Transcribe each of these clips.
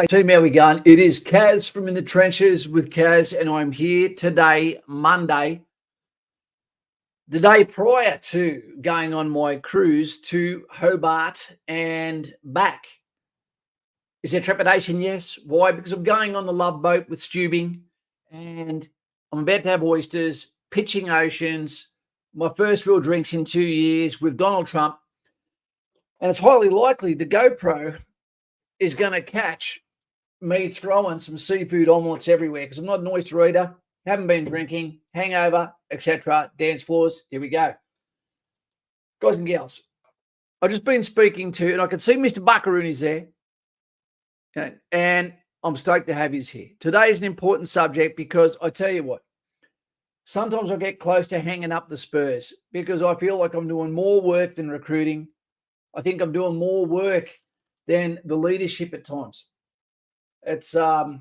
Team, how we going? It is Kaz from In the Trenches with Kaz, and I'm here today, Monday, the day prior to going on my cruise to Hobart and back. Is there trepidation? Yes. Why? Because I'm going on the Love Boat with Stubing, and I'm about to have oysters, pitching oceans, my first real drinks in 2 years with Donald Trump, and it's highly likely the GoPro is going to catch me throwing some seafood omelets everywhere because I'm not an oyster eater, haven't been drinking, hangover, etc. Dance floors, here we go. Guys and gals, I've just been speaking to, and I can see Mr. Buckarooni's there, and I'm stoked to have his here. Today is an important subject because I tell you what, sometimes I get close to hanging up the spurs because I feel like I'm doing more work than recruiting. I think I'm doing more work than the leadership at times. It's but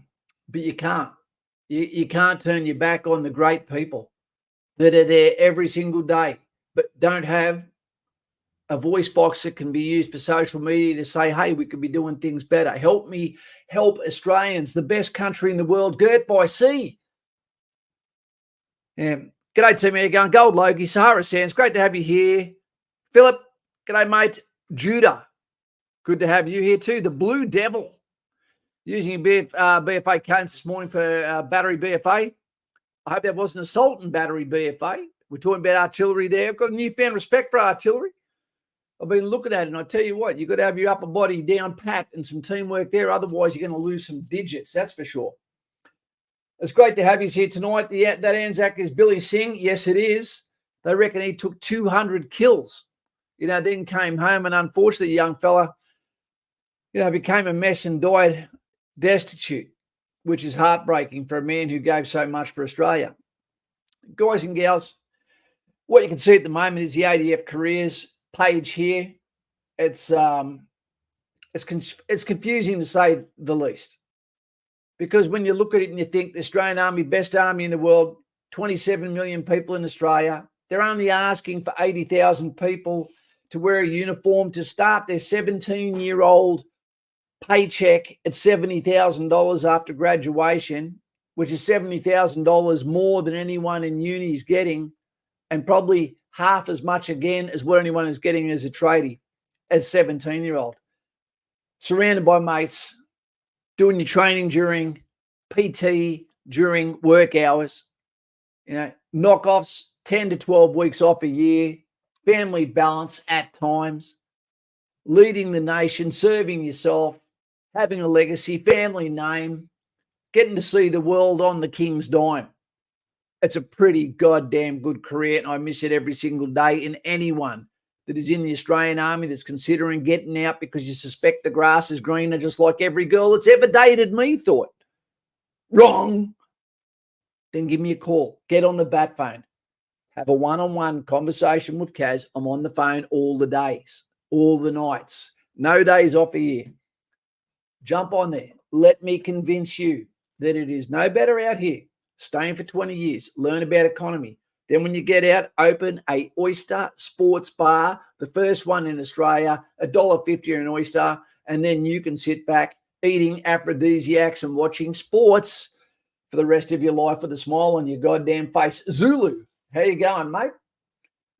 you can't. You can't turn your back on the great people that are there every single day, but don't have a voice box that can be used for social media to say, hey, we could be doing things better. Help me help Australians, the best country in the world, girt by sea. Yeah. G'day, team. How you going? Gold Logie, Sahara Sands. Great to have you here. Philip, g'day, mate. Judah, good to have you here too. The Blue Devil. Using a BFA cadence this morning for battery BFA. I hope that wasn't assault and battery BFA. We're talking about artillery there. I've got a newfound respect for artillery. I've been looking at it, and I tell you what, you've got to have your upper body down pat and some teamwork there. Otherwise, you're going to lose some digits, that's for sure. It's great to have you here tonight. That Anzac is Billy Singh. Yes, it is. They reckon he took 200 kills. Then came home, and unfortunately, the young fella, became a mess and died destitute, which is heartbreaking for a man who gave so much for Australia. Guys and gals, what you can see at the moment is the ADF careers page here. It's confusing to say the least, because when you look at it and you think the Australian Army, best army in the world, 27 million people in Australia, they're only asking for 80,000 people to wear a uniform to start their 17-year-old paycheck at $70,000 after graduation, which is $70,000 more than anyone in uni is getting, and probably half as much again as what anyone is getting as a tradie, as 17-year-old. Surrounded by mates, doing your training during PT, during work hours, knockoffs, 10 to 12 weeks off a year, family balance at times, leading the nation, serving yourself, having a legacy, family name, getting to see the world on the king's dime. It's a pretty goddamn good career, and I miss it every single day. And anyone that is in the Australian Army that's considering getting out because you suspect the grass is greener, just like every girl that's ever dated me thought, wrong, then give me a call. Get on the bat phone. Have a one-on-one conversation with Kaz. I'm on the phone all the days, all the nights. No days off a year. Jump on there. Let me convince you that it is no better out here. Staying for 20 years, learn about economy. Then when you get out, open a oyster sports bar, the first one in Australia, $1.50 an oyster, and then you can sit back eating aphrodisiacs and watching sports for the rest of your life with a smile on your goddamn face. Zulu, how you going, mate?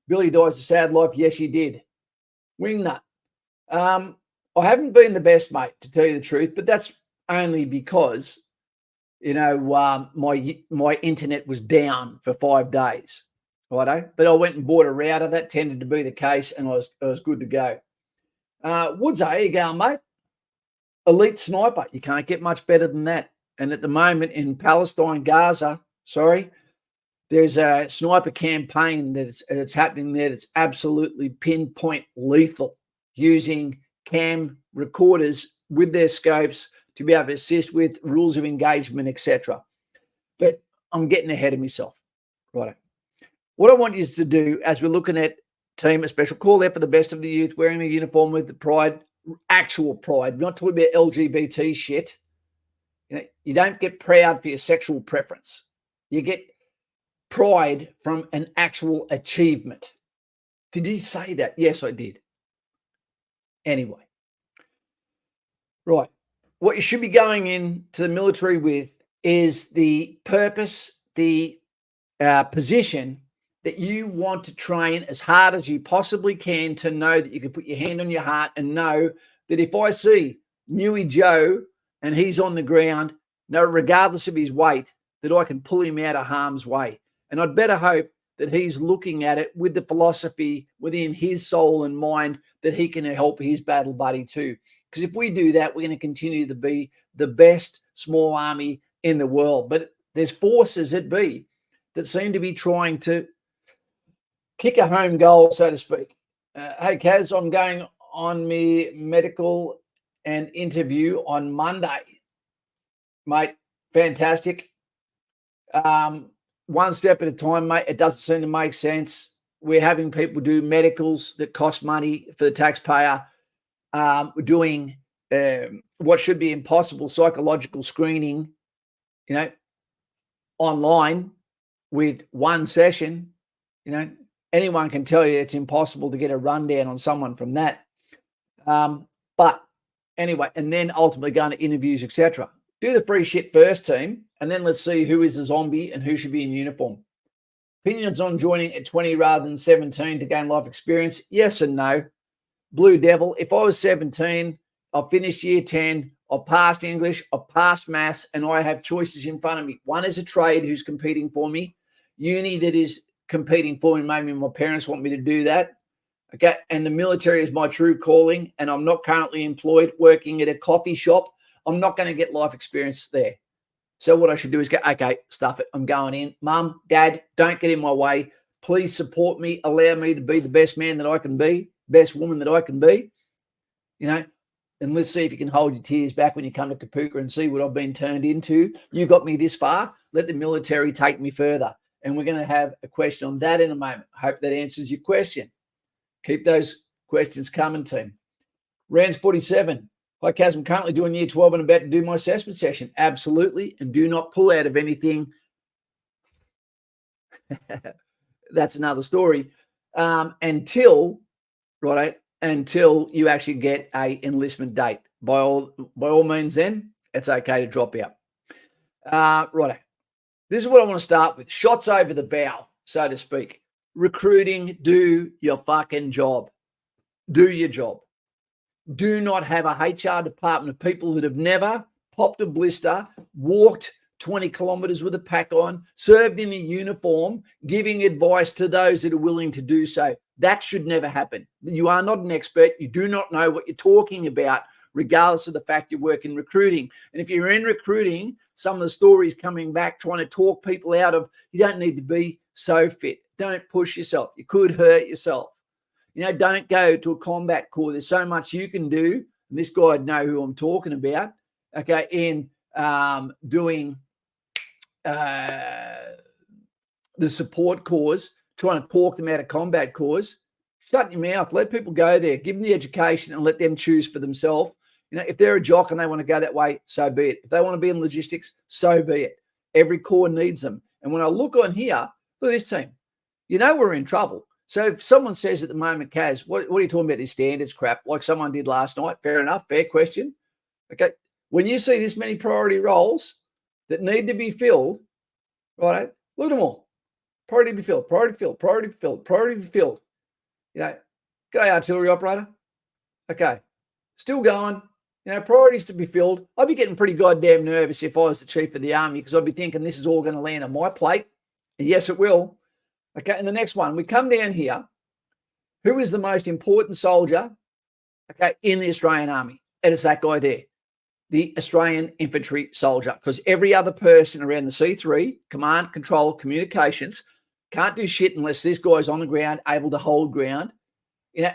Billy dies a sad life. Yes, he did. Wingnut. I haven't been the best, mate, to tell you the truth, but that's only because, my internet was down for 5 days, righto? But I went and bought a router. That tended to be the case, and I was good to go. Woods, how you going, mate? Elite sniper. You can't get much better than that. And at the moment in Palestine, Gaza, there's a sniper campaign that's happening there that's absolutely pinpoint lethal, using cam recorders with their scopes to be able to assist with rules of engagement, etc. But I'm getting ahead of myself. Right. What I want you to do as we're looking at team, a special call out for the best of the youth, wearing the uniform with the pride, actual pride. We're not talking about LGBT shit. You don't get proud for your sexual preference. You get pride from an actual achievement. Did you say that? Yes, I did. Anyway. Right. what you should be going into the military with is the purpose, the position that you want to train as hard as you possibly can to know that you can put your hand on your heart and know that if I see Newy Joe and he's on the ground, no, regardless of his weight, that I can pull him out of harm's way. And I'd better hope that he's looking at it with the philosophy within his soul and mind that he can help his battle buddy too. Because if we do that, we're going to continue to be the best small army in the world. But there's forces at be that seem to be trying to kick a home goal, so to speak. Hey, Kaz, I'm going on me medical and interview on Monday. Mate, fantastic. One step at a time, mate. It doesn't seem to make sense. We're having people do medicals that cost money for the taxpayer. We're doing what should be impossible psychological screening, online with one session. Anyone can tell you it's impossible to get a rundown on someone from that. But anyway, and then ultimately going to interviews, etc. Do the free shit first, team, and then let's see who is a zombie and who should be in uniform. Opinions on joining at 20 rather than 17 to gain life experience? Yes and no. Blue Devil, if I was 17, I've finished year 10, I've passed English, I've passed maths, and I have choices in front of me. One is a trade who's competing for me, uni that is competing for me. Maybe my parents want me to do that. Okay. And the military is my true calling, and I'm not currently employed working at a coffee shop. I'm not going to get life experience there. So what I should do is go, okay, stuff it. I'm going in. Mum, Dad, don't get in my way. Please support me. Allow me to be the best man that I can be, best woman that I can be, and let's see if you can hold your tears back when you come to Kapuka and see what I've been turned into. You got me this far. Let the military take me further. And we're going to have a question on that in a moment. I hope that answers your question. Keep those questions coming, team. Rands 47. Hi, Kaz, I'm currently doing year 12 and about to do my assessment session. Absolutely. And do not pull out of anything. That's another story. Until you actually get a enlistment date. By all means, then it's okay to drop out. Righto. This is what I want to start with. Shots over the bow, so to speak. Recruiting, do your fucking job. Do your job. Do not have a HR department of people that have never popped a blister, walked 20 kilometers with a pack on, served in a uniform, giving advice to those that are willing to do so. That should never happen. You are not an expert. You do not know what you're talking about, regardless of the fact you work in recruiting. And if you're in recruiting, some of the stories coming back trying to talk people out of, you don't need to be so fit. Don't push yourself. You could hurt yourself. Don't go to a combat corps. There's so much you can do. And this guy would know who I'm talking about, okay, in doing the support corps, trying to talk them out of combat corps. Shut your mouth. Let people go there. Give them the education and let them choose for themselves. If they're a jock and they want to go that way, so be it. If they want to be in logistics, so be it. Every corps needs them. And when I look on here, look at this team. We're in trouble. So if someone says at the moment, Kaz, what are you talking about, this standards crap, like someone did last night? Fair enough. Fair question. Okay. When you see this many priority roles that need to be filled, right, look at them all. Priority to be filled, priority filled, priority filled, priority filled. G'day, artillery operator. Okay. Still going. Priorities to be filled. I'd be getting pretty goddamn nervous if I was the chief of the army, because I'd be thinking this is all going to land on my plate. And yes, it will. Okay, and the next one, we come down here. Who is the most important soldier, okay, in the Australian Army? And it's that guy there, the Australian infantry soldier, because every other person around the C3, command, control, communications, can't do shit unless this guy's on the ground, able to hold ground.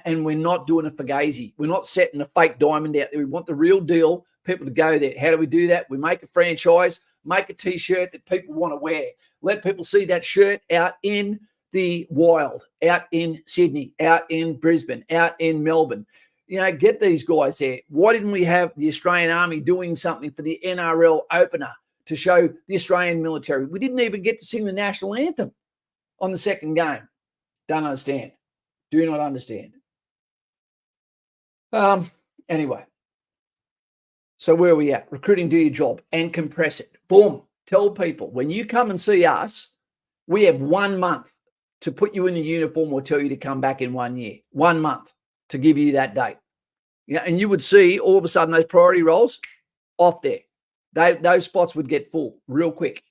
And we're not doing a fugazi. We're not setting a fake diamond out there. We want the real deal, people to go there. How do we do that? We make a franchise, make a T-shirt that people want to wear. Let people see that shirt out in the wild, out in Sydney, out in Brisbane, out in Melbourne. Get these guys there. Why didn't we have the Australian Army doing something for the NRL opener to show the Australian military? We didn't even get to sing the national anthem on the second game. Don't understand. Do not understand. Anyway, So where are we at? Recruiting, do your job and compress it. Boom. Tell people when you come and see us, we have 1 month to put you in the uniform or tell you to come back in 1 year. 1 month to give you that date. Yeah, and you would see all of a sudden those priority roles off there. Those spots would get full real quick.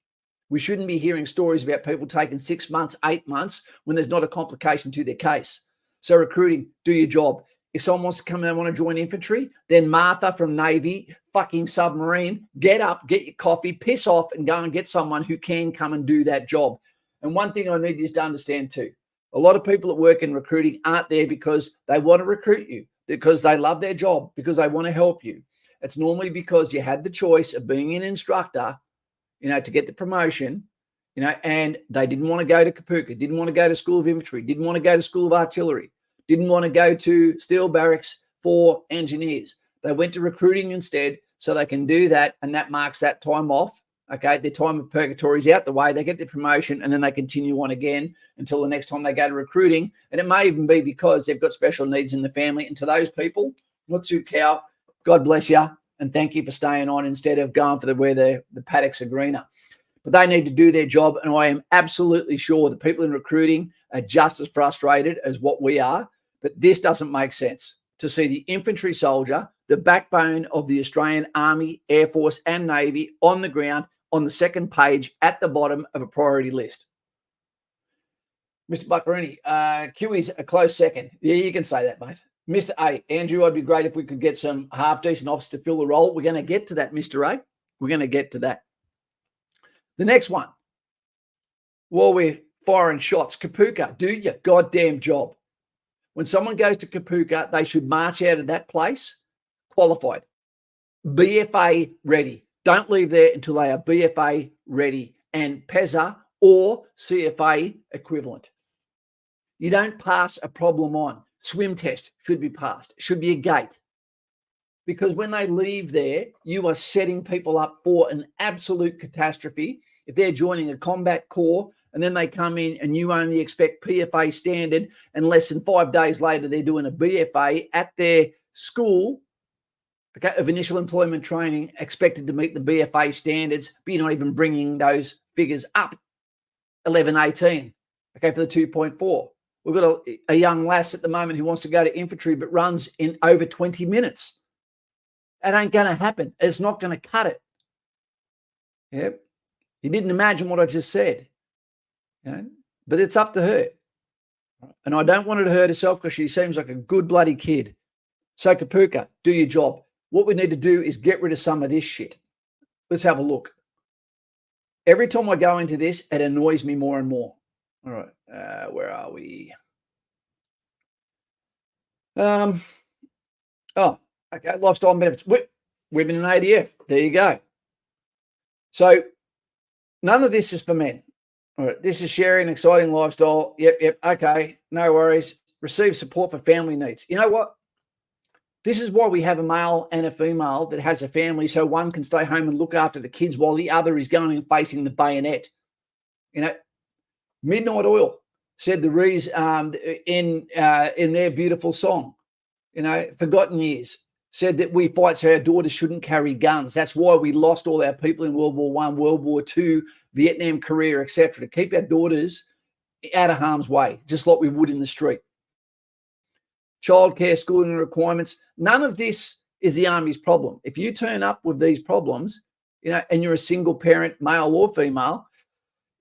We shouldn't be hearing stories about people taking 6 months, 8 months when there's not a complication to their case. So recruiting, do your job. If someone wants to come and want to join infantry, then Martha from Navy, fucking submarine, get up, get your coffee, piss off and go and get someone who can come and do that job. And one thing I need you to understand too, a lot of people that work in recruiting aren't there because they want to recruit you, because they love their job, because they want to help you. It's normally because you had the choice of being an instructor, to get the promotion, and they didn't want to go to Kapooka, didn't want to go to School of Infantry, didn't want to go to School of Artillery, didn't want to go to Steel Barracks for engineers. They went to recruiting instead so they can do that, and that marks that time off. Okay, their time of purgatory is out the way. They get the promotion, and then they continue on again until the next time they go to recruiting. And it may even be because they've got special needs in the family. And to those people, Mutsu Cow, God bless you, and thank you for staying on instead of going for where the paddocks are greener. But they need to do their job, and I am absolutely sure the people in recruiting are just as frustrated as what we are. But this doesn't make sense to see the infantry soldier, the backbone of the Australian Army, Air Force, and Navy on the ground on the second page at the bottom of a priority list. Mr. Buccarini, Kiwi's a close second. Yeah, you can say that, mate. Mr. A, Andrew, I'd be great if we could get some half-decent officers to fill the role. We're going to get to that, Mr. A. We're going to get to that. The next one, while we're firing shots, Kapooka, do your goddamn job. When someone goes to Kapooka, they should march out of that place qualified, BFA ready. Don't leave there until they are BFA ready and PESA or CFA equivalent. You don't pass a problem on. Swim test should be passed. Should be a gate. Because when they leave there, you are setting people up for an absolute catastrophe. If they're joining a combat corps and then they come in and you only expect PFA standard and less than 5 days later they're doing a BFA at their school, okay, of initial employment training, expected to meet the BFA standards, but you're not even bringing those figures up, 11, 18, okay, for the 2.4. We've got a young lass at the moment who wants to go to infantry but runs in over 20 minutes. That ain't going to happen. It's not going to cut it. Yep. You didn't imagine what I just said. But it's up to her. And I don't want her to hurt herself because she seems like a good bloody kid. So Kapooka, do your job. What we need to do is get rid of some of this shit. Let's have a look. Every time I go into this, it annoys me more and more. All right, where are we? Okay, lifestyle benefits. Women in ADF. There you go. So none of this is for men. All right, this is sharing an exciting lifestyle. Yep. Okay, no worries. Receive support for family needs. You know what? This is why we have a male and a female that has a family, so one can stay home and look after the kids while the other is going and facing the bayonet. Midnight Oil said the reason in their beautiful song, Forgotten Years, said that we fight so our daughters shouldn't carry guns. That's why we lost all our people in World War I, World War II, Vietnam, Korea, etc., to keep our daughters out of harm's way, just like we would in the street. Childcare, schooling requirements. None of this is the Army's problem. If you turn up with these problems, and you're a single parent, male or female,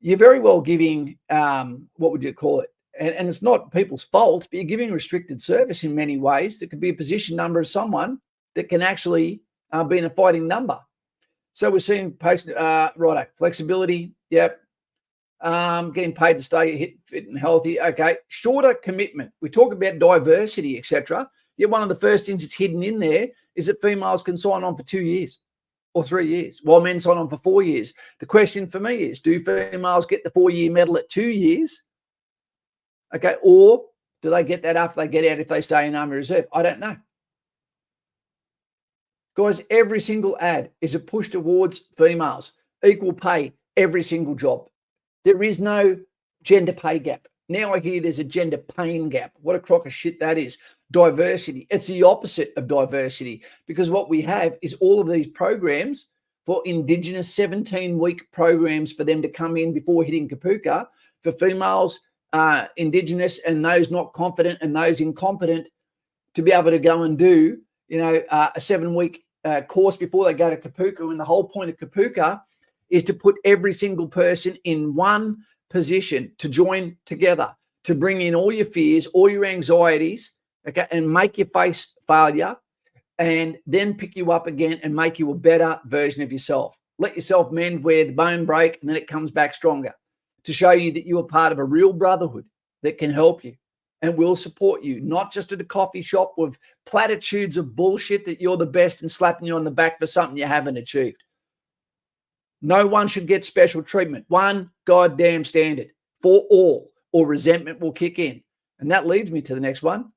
you're very well giving, what would you call it? And it's not people's fault, but you're giving restricted service in many ways. That could be a position number of someone that can actually be in a fighting number. So we're seeing flexibility. Yep. Getting paid to stay fit and healthy. Okay. Shorter commitment. We talk about diversity, etc. Yet one of the first things that's hidden in there is that females can sign on for 2 years or 3 years, while men sign on for 4 years. The question for me is, do females get the 4-year medal at 2 years? Okay. Or do they get that after they get out if they stay in Army Reserve? I don't know. Guys, every single ad is a push towards females. Equal pay, every single job. There is no gender pay gap. Now I hear there's a gender pain gap. What a crock of shit that is. diversity. It's the opposite of diversity, because what we have is all of these programs for Indigenous 17-week programs for them to come in before hitting Kapuka, for females, Indigenous, and those not confident and those incompetent to be able to go and do, a 7-week course before they go to Kapuka. And the whole point of Kapuka is to put every single person in one position, to join together, to bring in all your fears, all your anxieties, okay, and make you face failure, and then pick you up again and make you a better version of yourself. Let yourself mend where the bone break, and then it comes back stronger, to show you that you are part of a real brotherhood that can help you and will support you, not just at a coffee shop with platitudes of bullshit that you're the best and slapping you on the back for something you haven't achieved. No one should get special treatment. One goddamn standard for all, or resentment will kick in. And that leads me to the next one.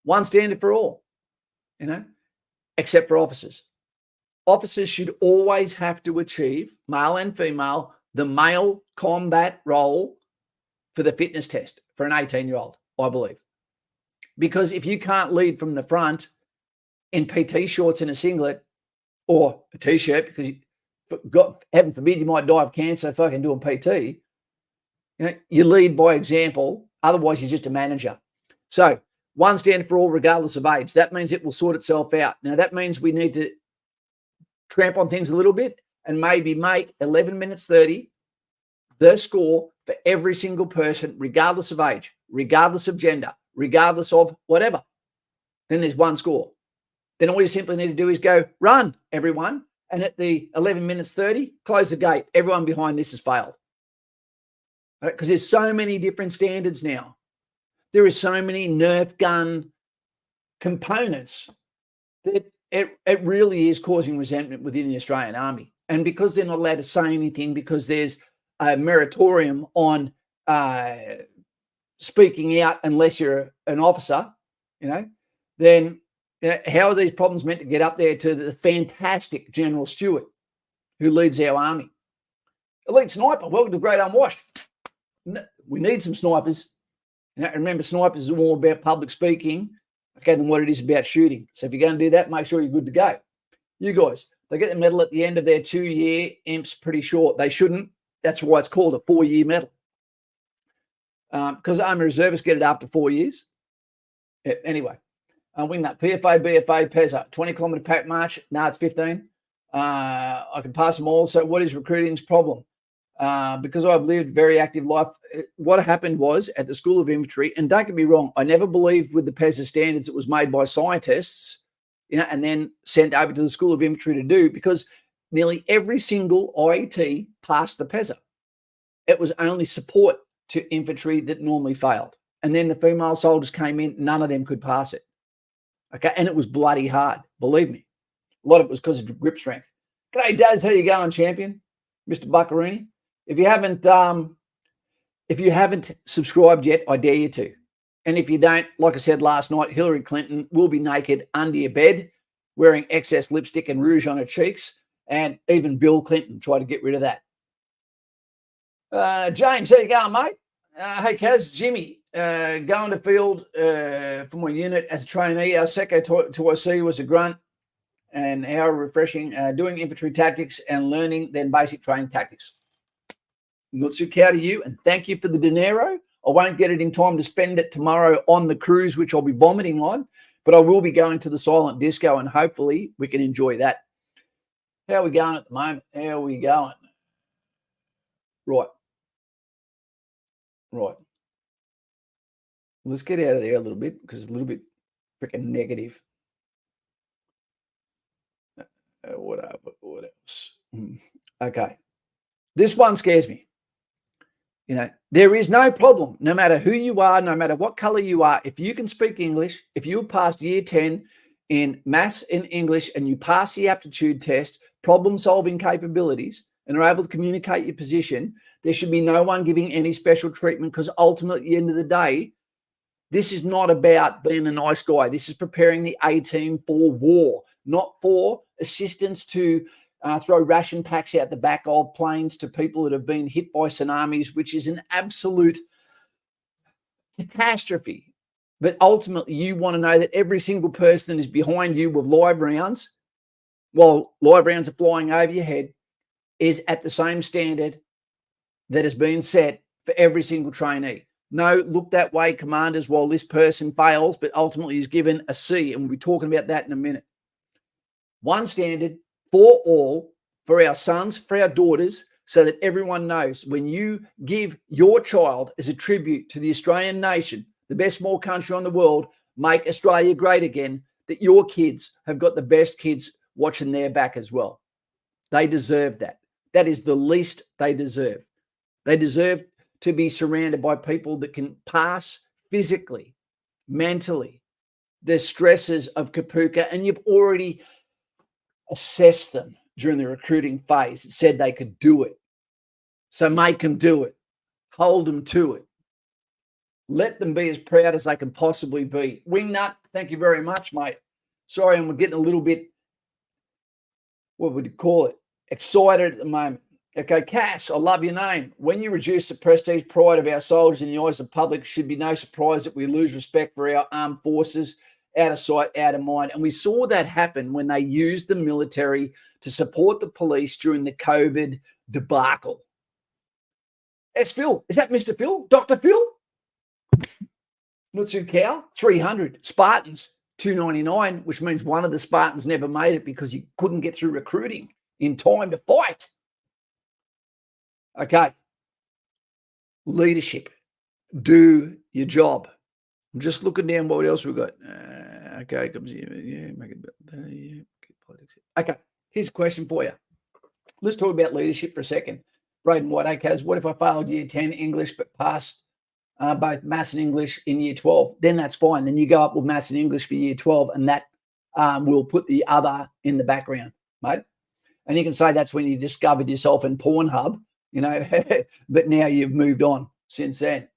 One standard for all, except for officers. Officers should always have to achieve, male and female, the male combat role for the fitness test for an 18-year-old, I believe. Because if you can't lead from the front in PT shorts and a singlet, or a T-shirt, because God, heaven forbid, you might die of cancer fucking doing PT, you lead by example. Otherwise, you're just a manager. So one standard for all, regardless of age. That means it will sort itself out. Now, that means we need to tramp on things a little bit and maybe make 11 minutes 30 the score for every single person, regardless of age, regardless of gender, regardless of whatever. Then there's one score. Then all you simply need to do is go, run, everyone. And at the 11 minutes 30, close the gate. Everyone behind this has failed. Because there's so many different standards now. There is so many Nerf gun components that it really is causing resentment within the Australian Army. And because they're not allowed to say anything, because there's a moratorium on speaking out unless you're an officer, then how are these problems meant to get up there to the fantastic General Stewart who leads our army? Elite sniper, welcome to Great Unwashed. We need some snipers. Remember, snipers is more about public speaking, than what it is about shooting. So if you're going to do that, make sure you're good to go. You guys, they get the medal at the end of their 2-year imps pretty short. They shouldn't. That's why it's called a 4-year medal. Because Army reservists get it after 4 years. Anyway, win that. PFA, BFA, PESA, 20-kilometre pack march. No, it's 15. I can pass them all. So what is recruiting's problem? Because I've lived a very active life, what happened was at the School of Infantry, and don't get me wrong, I never believed with the PESA standards it was made by scientists, and then sent over to the School of Infantry to do, because nearly every single IET passed the PESA. It was only support to infantry that normally failed. And then the female soldiers came in, none of them could pass it. Okay, and it was bloody hard, believe me. A lot of it was because of grip strength. G'day, Daz, how you going, champion? Mr. Buccarini. If you haven't subscribed yet, I dare you to. And if you don't, like I said last night, Hillary Clinton will be naked under your bed, wearing excess lipstick and rouge on her cheeks, and even Bill Clinton tried to get rid of that. James, how you going, mate? Hey, Kaz, Jimmy, going to field for my unit as a trainee. Our Secco to IC was a grunt, and how refreshing, doing infantry tactics and learning then basic training tactics. Nutsu cow to you, and thank you for the dinero. I won't get it in time to spend it tomorrow on the cruise, which I'll be vomiting on, but I will be going to the silent disco, and hopefully we can enjoy that. How are we going at the moment? How are we going? Right. Let's get out of there a little bit, because it's a little bit freaking negative. What else? Okay. This one scares me. There is no problem, no matter who you are, no matter what color you are. If you can speak English, if you passed year 10 in maths and English, and you pass the aptitude test, problem-solving capabilities, and are able to communicate your position, there should be no one giving any special treatment, because ultimately, at the end of the day, this is not about being a nice guy. This is preparing the A-team for war, not for assistance to throw ration packs out the back of planes to people that have been hit by tsunamis, which is an absolute catastrophe. But ultimately, you want to know that every single person that is behind you with live rounds, while live rounds are flying over your head, is at the same standard that has been set for every single trainee. No, look that way, commanders, while this person fails, but ultimately is given a C. And we'll be talking about that in a minute. One standard for all, for our sons, for our daughters, so that everyone knows when you give your child as a tribute to the Australian nation, the best small country on the world, make Australia great again, that your kids have got the best kids watching their back as well. They deserve that. That is the least they deserve. They deserve to be surrounded by people that can pass physically, mentally, the stresses of Kapuka, and you've already assessed them during the recruiting phase. It said they could do it. So make them do it. Hold them to it. Let them be as proud as they can possibly be. Wingnut, thank you very much, mate. Sorry, I'm getting a little bit, what would you call it, excited at the moment. Okay, Cass, I love your name. When you reduce the prestige pride of our soldiers in the eyes of the public, it should be no surprise that we lose respect for our armed forces, out of sight, out of mind. And we saw that happen when they used the military to support the police during the COVID debacle. That's Phil. Is that Mr. Phil? Dr. Phil? Nutsu Cow, 300. Spartans, 299, which means one of the Spartans never made it because he couldn't get through recruiting in time to fight. Okay. Leadership. Do your job. I'm just looking down what else we've got. Okay. Okay. Here's a question for you. Let's talk about leadership for a second. Braden White, okay, what if I failed year 10 English but passed both maths and English in year 12? Then that's fine. Then you go up with maths and English for year 12, and that will put the other in the background, mate. And you can say that's when you discovered yourself in Pornhub, you know, but now you've moved on since then.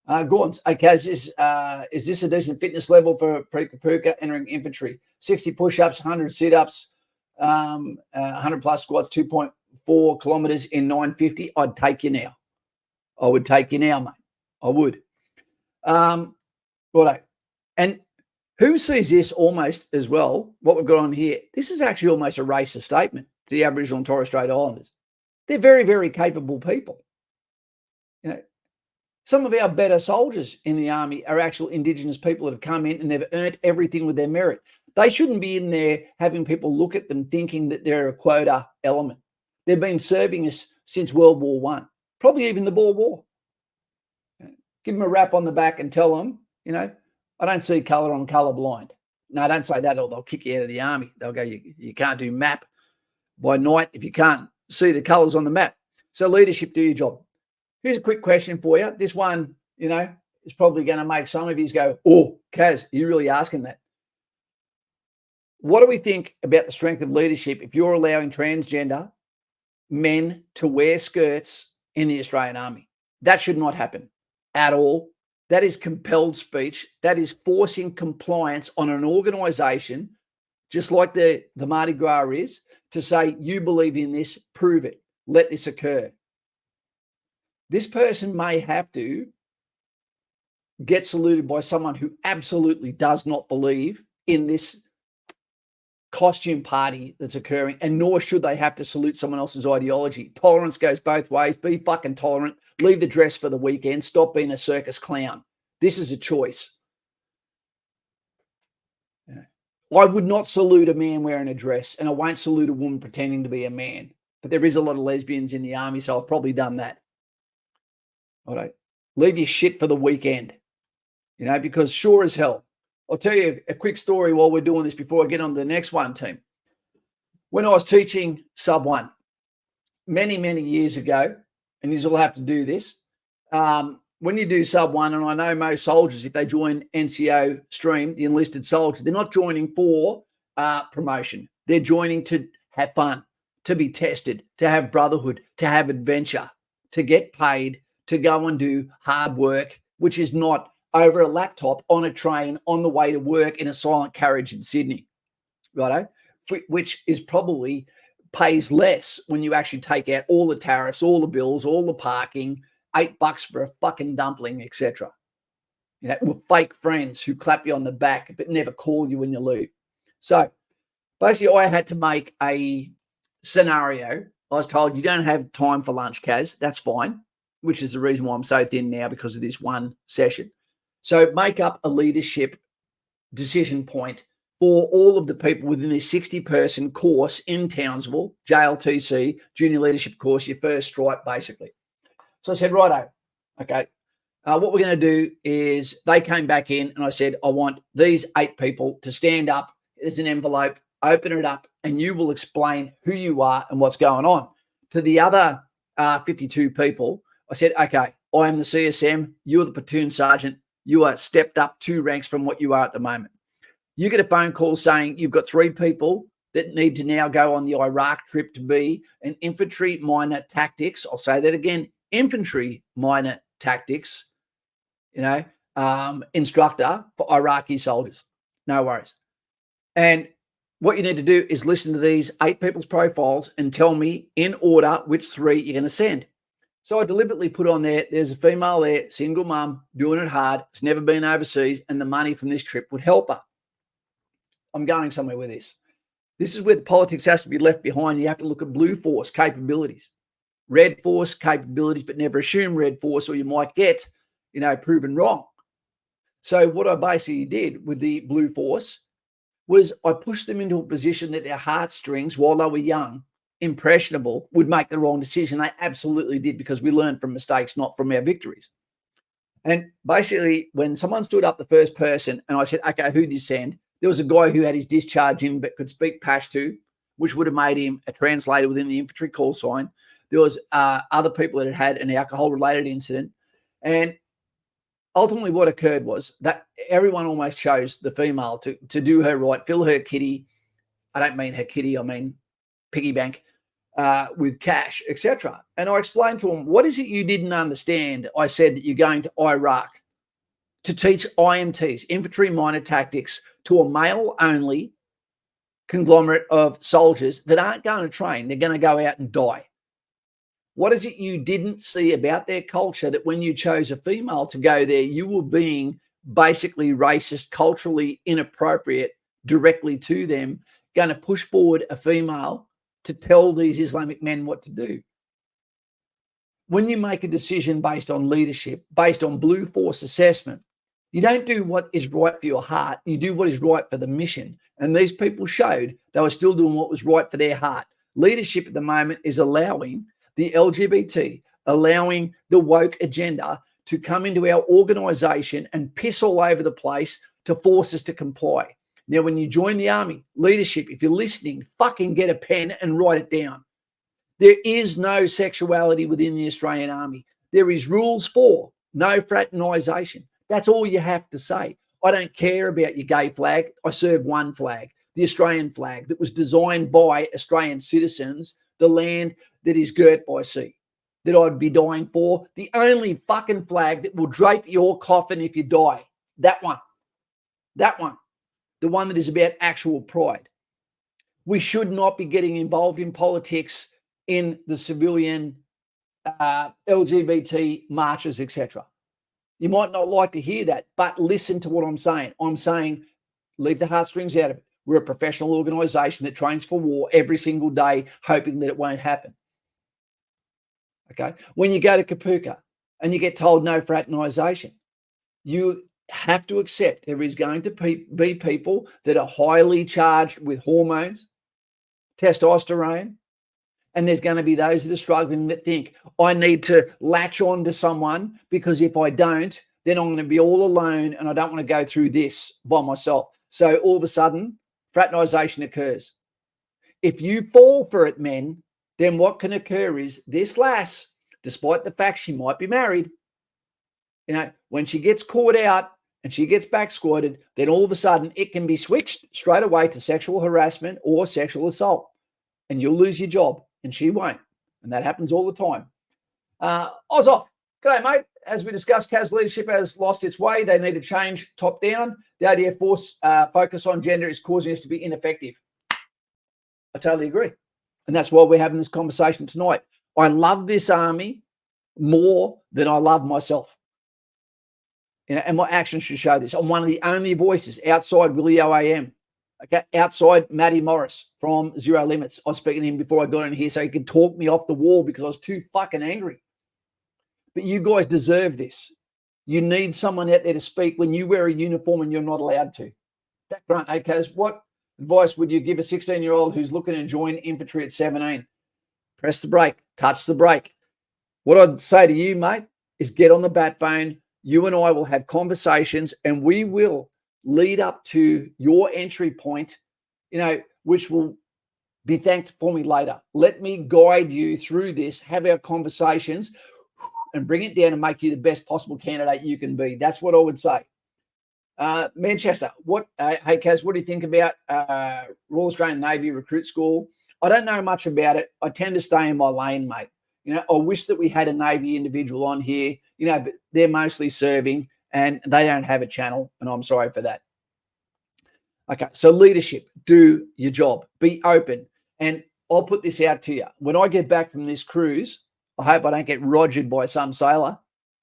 Gordons, okay, is this a decent fitness level for pre-Kapuka entering infantry? 60 push-ups, 100 sit-ups, 100 plus squats, 2.4 kilometers in 950. I'd take you now. I would take you now, mate. I would. Righto. And who sees this almost as well, what we've got on here, this is actually almost a racist statement to the Aboriginal and Torres Strait Islanders. They're very, very capable people. You know, some of our better soldiers in the army are actual Indigenous people that have come in and they've earned everything with their merit. They shouldn't be in there having people look at them thinking that they're a quota element. They've been serving us since World War I, probably even the Boer War. Give them a rap on the back and tell them, you know, I don't see colour, I'm colourblind. No, don't say that or they'll kick you out of the army. They'll go, you can't do map by night if you can't see the colours on the map. So leadership, do your job. Here's a quick question for you. This one, you know, is probably going to make some of you go, oh, Kaz, are you really asking that? What do we think about the strength of leadership if you're allowing transgender men to wear skirts in the Australian Army? That should not happen at all. That is compelled speech. That is forcing compliance on an organisation, just like the Mardi Gras is, to say, you believe in this, prove it, let this occur. This person may have to get saluted by someone who absolutely does not believe in this costume party that's occurring, and nor should they have to salute someone else's ideology. Tolerance goes both ways. Be fucking tolerant. Leave the dress for the weekend. Stop being a circus clown. This is a choice. I would not salute a man wearing a dress, and I won't salute a woman pretending to be a man. But there is a lot of lesbians in the army, so I've probably done that. All right. Leave your shit for the weekend, you know, because sure as hell. I'll tell you a quick story while we're doing this before I get on to the next one, team. When I was teaching Sub 1 many, many years ago, and you'll have to do this, when you do Sub 1, and I know most soldiers, if they join NCO stream, the enlisted soldiers, they're not joining for promotion. They're joining to have fun, to be tested, to have brotherhood, to have adventure, to get paid, to go and do hard work, which is not over a laptop on a train on the way to work in a silent carriage in Sydney, righto? Which is probably pays less when you actually take out all the tariffs, all the bills, all the parking, $8 for a fucking dumpling, etc. with fake friends who clap you on the back but never call you when you leave. So basically, I had to make a scenario. I was told, you don't have time for lunch, Kaz. That's fine, which is the reason why I'm so thin now, because of this one session. So make up a leadership decision point for all of the people within this 60-person course in Townsville, JLTC, Junior Leadership Course, your first stripe, basically. So I said, righto, okay. What we're going to do is, they came back in and I said, I want these 8 people to stand up. There's an envelope, open it up, and you will explain who you are and what's going on. To the other 52 people, I said, okay, I am the CSM, you're the platoon sergeant, you are stepped up 2 ranks from what you are at the moment. You get a phone call saying you've got 3 people that need to now go on the Iraq trip to be an infantry minor tactics. I'll say that again, infantry minor tactics, instructor for Iraqi soldiers. No worries. And what you need to do is listen to these 8 people's profiles and tell me in order which 3 you're going to send. So I deliberately put on there's a female there, single mum, doing it hard, has never been overseas, and the money from this trip would help her. I'm going somewhere with this. This is where the politics has to be left behind. You have to look at blue force capabilities, red force capabilities, but never assume red force, or you might get, proven wrong. So what I basically did with the blue force was I pushed them into a position that their heartstrings, while they were young, impressionable, would make the wrong decision. They absolutely did, because we learned from mistakes, not from our victories. And basically, when someone stood up, the first person, and I said, okay, who did you send? There was a guy who had his discharge in but could speak Pashto, which would have made him a translator within the infantry call sign. There was other people that had an alcohol-related incident. And ultimately what occurred was that everyone almost chose the female to do her right, fill her kitty. I don't mean her kitty, I mean piggy bank, with cash, etc. And I explained to them, what is it you didn't understand? I said that you're going to Iraq to teach IMTs, infantry minor tactics, to a male-only conglomerate of soldiers that aren't going to train. They're going to go out and die. What is it you didn't see about their culture, that when you chose a female to go there, you were being basically racist, culturally inappropriate directly to them, going to push forward a female to tell these Islamic men what to do? When you make a decision based on leadership, based on blue force assessment, you don't do what is right for your heart. You do what is right for the mission. And these people showed they were still doing what was right for their heart. Leadership at the moment is allowing the LGBT, allowing the woke agenda to come into our organization and piss all over the place to force us to comply. Now, when you join the army, leadership, if you're listening, fucking get a pen and write it down. There is no sexuality within the Australian Army. There is rules for no fraternisation. That's all you have to say. I don't care about your gay flag. I serve one flag, the Australian flag, that was designed by Australian citizens, the land that is girt by sea, that I'd be dying for. The only fucking flag that will drape your coffin if you die. That one. That one. The one that is about actual pride. We should not be getting involved in politics in the civilian LGBT marches, etc. You might not like to hear that, but listen to what I'm saying. I'm saying leave the heartstrings out of it. We're a professional organisation that trains for war every single day, hoping that it won't happen. Okay? When you go to Kapuka and you get told no fraternisation, you have to accept there is going to be people that are highly charged with hormones, testosterone, and there's going to be those that are struggling that think, I need to latch on to someone because if I don't, then I'm going to be all alone and I don't want to go through this by myself. So all of a sudden, fraternisation occurs. If you fall for it, men, then what can occur is this lass, despite the fact she might be married, when she gets caught out and she gets back squatted, then all of a sudden it can be switched straight away to sexual harassment or sexual assault, and you'll lose your job. And she won't. And that happens all the time. Oz off. G'day, mate. As we discussed, CAS leadership has lost its way. They need to change top down. The ADF force focus on gender is causing us to be ineffective. I totally agree. And that's why we're having this conversation tonight. I love this army more than I love myself. and my actions should show this. I'm one of the only voices outside Willie OAM, okay, outside Matty Morris from Zero Limits. I was speaking to him before I got in here so he could talk me off the wall because I was too fucking angry. But you guys deserve this. You need someone out there to speak when you wear a uniform and you're not allowed to. That grunt, okay, what advice would you give a 16-year-old who's looking to join infantry at 17? Press the brake, touch the brake. What I'd say to you, mate, is get on the bat phone. You and I will have conversations and we will lead up to your entry point, which will be thanked for me later. Let me guide you through this, have our conversations and bring it down and make you the best possible candidate you can be. That's what I would say. Manchester, hey Kaz, what do you think about Royal Australian Navy Recruit School? I don't know much about it. I tend to stay in my lane, mate. I wish that we had a Navy individual on here, but they're mostly serving and they don't have a channel, and I'm sorry for that. Okay, so leadership, do your job, be open. And I'll put this out to you. When I get back from this cruise, I hope I don't get rogered by some sailor.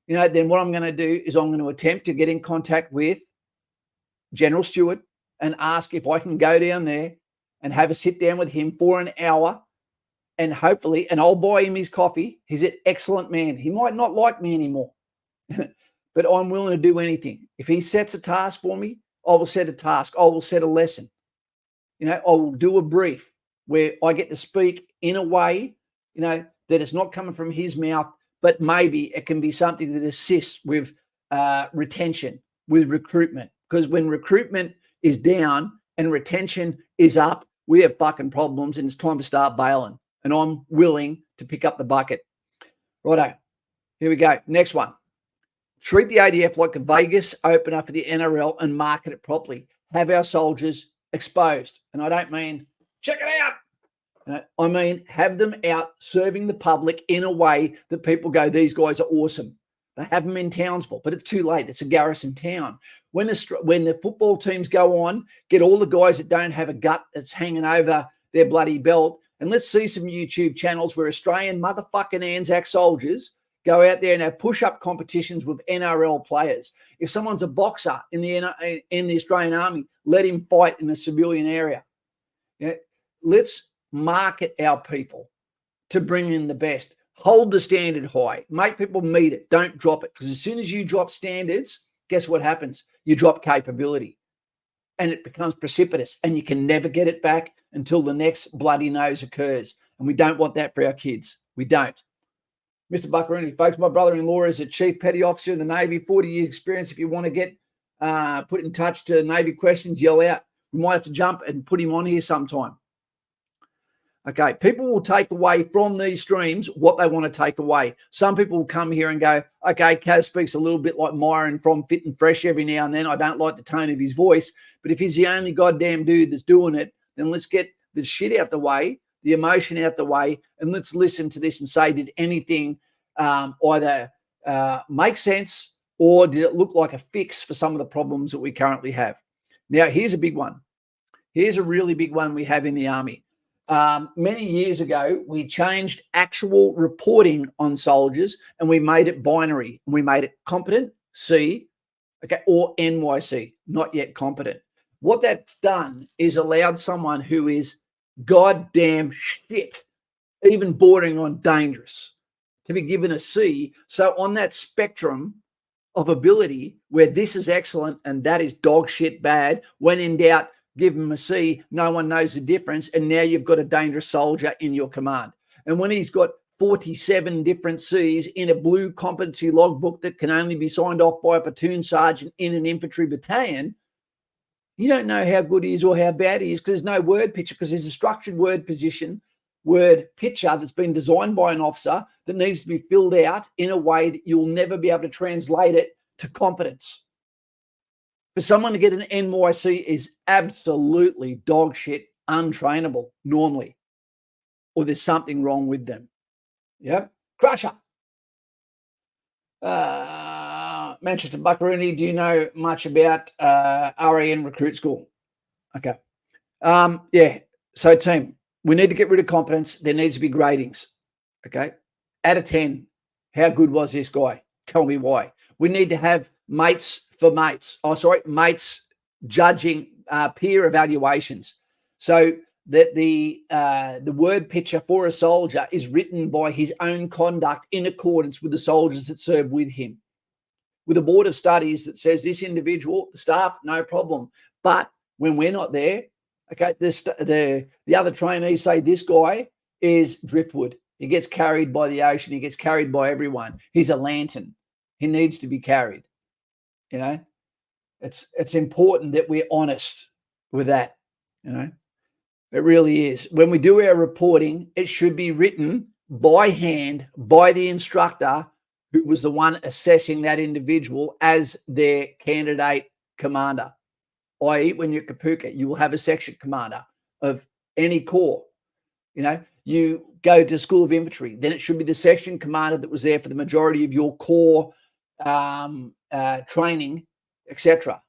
Then what I'm going to do is I'm going to attempt to get in contact with General Stewart and ask if I can go down there and have a sit down with him for an hour and hopefully, and I'll buy him his coffee. He's an excellent man. He might not like me anymore, but I'm willing to do anything. If he sets a task for me, I will set a task. I will set a lesson. I will do a brief where I get to speak in a way, that it's not coming from his mouth, but maybe it can be something that assists with retention, with recruitment. Because when recruitment is down and retention is up, we have fucking problems and it's time to start bailing. And I'm willing to pick up the bucket. Righto, here we go. Next one. Treat the ADF like a Vegas opener for the NRL and market it properly. Have our soldiers exposed. And I don't mean, check it out. I mean, have them out serving the public in a way that people go, these guys are awesome. They have them in Townsville, but it's too late. It's a garrison town. When the football teams go on, get all the guys that don't have a gut that's hanging over their bloody belt, and let's see some YouTube channels where Australian motherfucking Anzac soldiers go out there and have push-up competitions with NRL players. If someone's a boxer in the Australian Army, let him fight in a civilian area. Let's market our people to bring in the best. Hold the standard high. Make people meet it. Don't drop it. Because as soon as you drop standards, guess what happens? You drop capability. And it becomes precipitous. And you can never get it back until the next bloody nose occurs. And we don't want that for our kids. We don't. Mr. Buckaroo, folks, my brother-in-law is a chief petty officer in the Navy, 40 years experience. If you want to get put in touch to Navy questions, yell out. We might have to jump and put him on here sometime. Okay, people will take away from these streams what they want to take away. Some people will come here and go, okay, Kaz speaks a little bit like Myron from Fit and Fresh every now and then. I don't like the tone of his voice, but if he's the only goddamn dude that's doing it, then let's get the shit out the way, the emotion out the way, and let's listen to this and say, did anything either make sense or did it look like a fix for some of the problems that we currently have? Now, here's a big one. Here's a really big one we have in the Army. Many years ago, we changed actual reporting on soldiers and we made it binary. We made it competent, C, okay, or NYC, not yet competent. What that's done is allowed someone who is goddamn shit, even bordering on dangerous, to be given a C. So on that spectrum of ability where this is excellent and that is dog shit bad, when in doubt, give him a C, no one knows the difference, and now you've got a dangerous soldier in your command. And when he's got 47 different C's in a blue competency logbook that can only be signed off by a platoon sergeant in an infantry battalion, you don't know how good he is or how bad he is because there's no word picture, because there's a structured word picture that's been designed by an officer that needs to be filled out in a way that you'll never be able to translate it to competence. For someone to get an NYC is absolutely dog shit, untrainable normally, or there's something wrong with them. Yep. Crusher. Manchester Buckaroony, do you know much about RAN Recruit School? Okay. Yeah. So team, we need to get rid of competence. There needs to be gradings. Okay. Out of 10, how good was this guy? Tell me why. We need to have mates for mates. Mates judging peer evaluations. So that the word picture for a soldier is written by his own conduct in accordance with the soldiers that serve with him. With a board of studies that says this individual, the staff, no problem. But when we're not there, okay, the other trainees say this guy is driftwood. He gets carried by the ocean. He gets carried by everyone. He's a lantern. He needs to be carried. You know, it's important that we're honest with that. You know, it really is. When we do our reporting, it should be written by hand by the instructor who was the one assessing that individual as their candidate commander. I.e., when you're Kapuka, you will have a section commander of any corps. You know, you go to School of Infantry, then it should be the section commander that was there for the majority of your corps training, etc.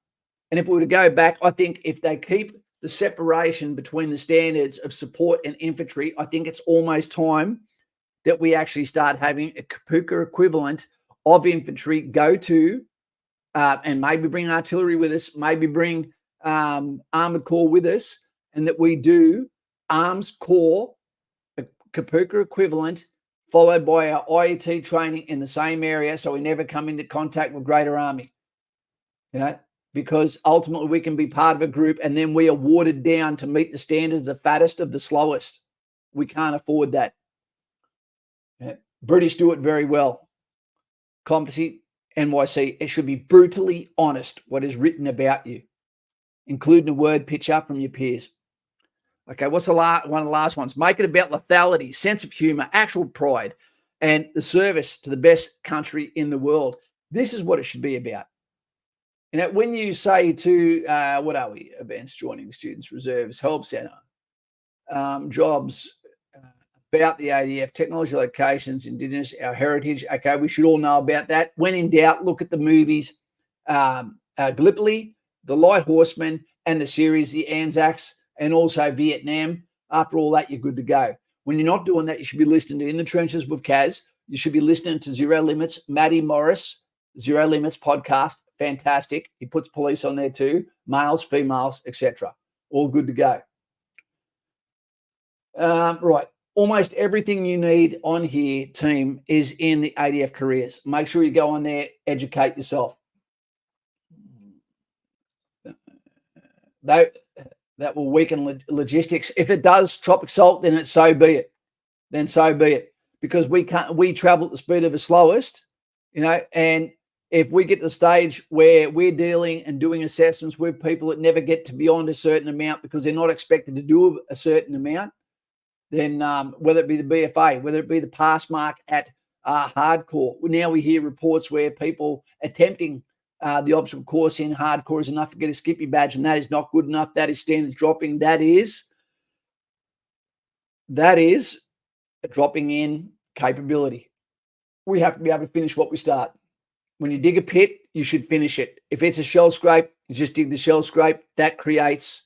And if we were to go back, I think if they keep the separation between the standards of support and infantry, I think it's almost time that we actually start having a Kapuka equivalent of infantry go to and maybe bring artillery with us, maybe bring armored corps with us, and that we do arms corps, a Kapuka equivalent, followed by our IET training in the same area so we never come into contact with Greater Army. You know, because ultimately we can be part of a group and then we are watered down to meet the standards of the fattest of the slowest. We can't afford that. Yeah. British do it very well. Competency, NYC, it should be brutally honest what is written about you, including a word picture from your peers. Okay, what's one of the last ones? Make it about lethality, sense of humor, actual pride, and the service to the best country in the world. This is what it should be about. You know, when you say to, what are we? Events, joining students, reserves, help center, jobs, about the ADF, technology locations, Indigenous, our heritage. Okay, we should all know about that. When in doubt, look at the movies Gallipoli, The Light Horseman, and the series The Anzacs, and also Vietnam. After all that, you're good to go. When you're not doing that, you should be listening to In the Trenches with Kaz. You should be listening to Zero Limits, Matty Morris, Zero Limits podcast. Fantastic. He puts police on there too, males, females, etc. All good to go. Right. Almost everything you need on here, team, is in the ADF careers. Make sure you go on there, educate yourself. That will weaken logistics. If it does, tropic salt, then so be it. Then so be it. Because we travel at the speed of the slowest, you know, and if we get to the stage where we're dealing and doing assessments with people that never get to beyond a certain amount because they're not expected to do a certain amount, then whether it be the BFA, whether it be the pass mark at hardcore. Now we hear reports where people attempting the obstacle course in hardcore is enough to get a Skippy badge, and that is not good enough. That is standards dropping. That is a dropping in capability. We have to be able to finish what we start. When you dig a pit, you should finish it. If it's a shell scrape, you just dig the shell scrape. That creates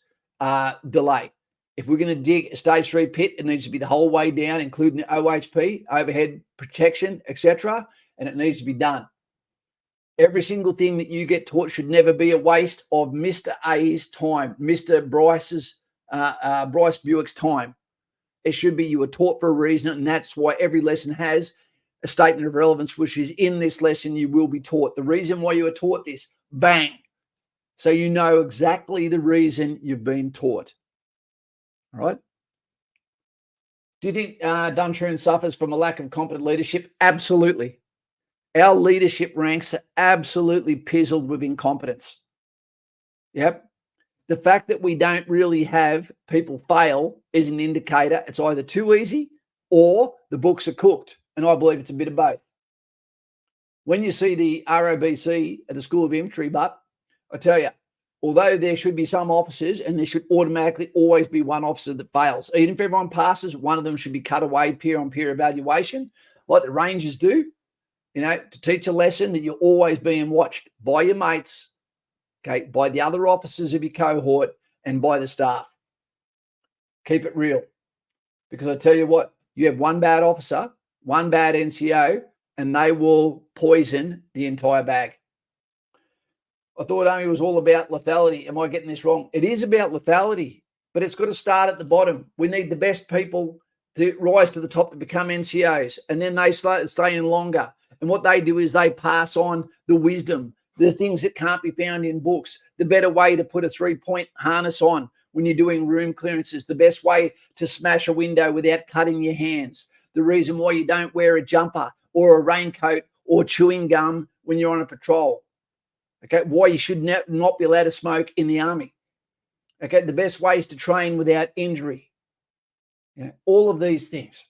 delay. If we're going to dig a stage 3 pit, it needs to be the whole way down, including the OHP, overhead protection, etc., and it needs to be done. Every single thing that you get taught should never be a waste of Mr. A's time, Mr. Bryce Buick's time. It should be you were taught for a reason, and that's why every lesson has a statement of relevance, which is in this lesson you will be taught. The reason why you were taught this, bang. So you know exactly the reason you've been taught. All right. Do you think Duntroon suffers from a lack of competent leadership? Absolutely. Our leadership ranks are absolutely pizzled with incompetence. Yep. The fact that we don't really have people fail is an indicator it's either too easy or the books are cooked. And I believe it's a bit of both. When you see the ROBC at the School of Infantry, but I tell you, although there should be some officers and there should automatically always be one officer that fails, even if everyone passes, one of them should be cut away peer-on-peer evaluation, like the Rangers do, you know, to teach a lesson that you're always being watched by your mates, okay, by the other officers of your cohort and by the staff. Keep it real. Because I tell you what, you have one bad officer, one bad NCO, and they will poison the entire bag. I thought Army was all about lethality. Am I getting this wrong? It is about lethality, but it's got to start at the bottom. We need the best people to rise to the top to become NCOs, and then they stay in longer. And what they do is they pass on the wisdom, the things that can't be found in books, the better way to put a 3-point harness on when you're doing room clearances, the best way to smash a window without cutting your hands, the reason why you don't wear a jumper or a raincoat or chewing gum when you're on a patrol. Okay, why you should not be allowed to smoke in the Army. Okay, the best ways to train without injury. Yeah, all of these things.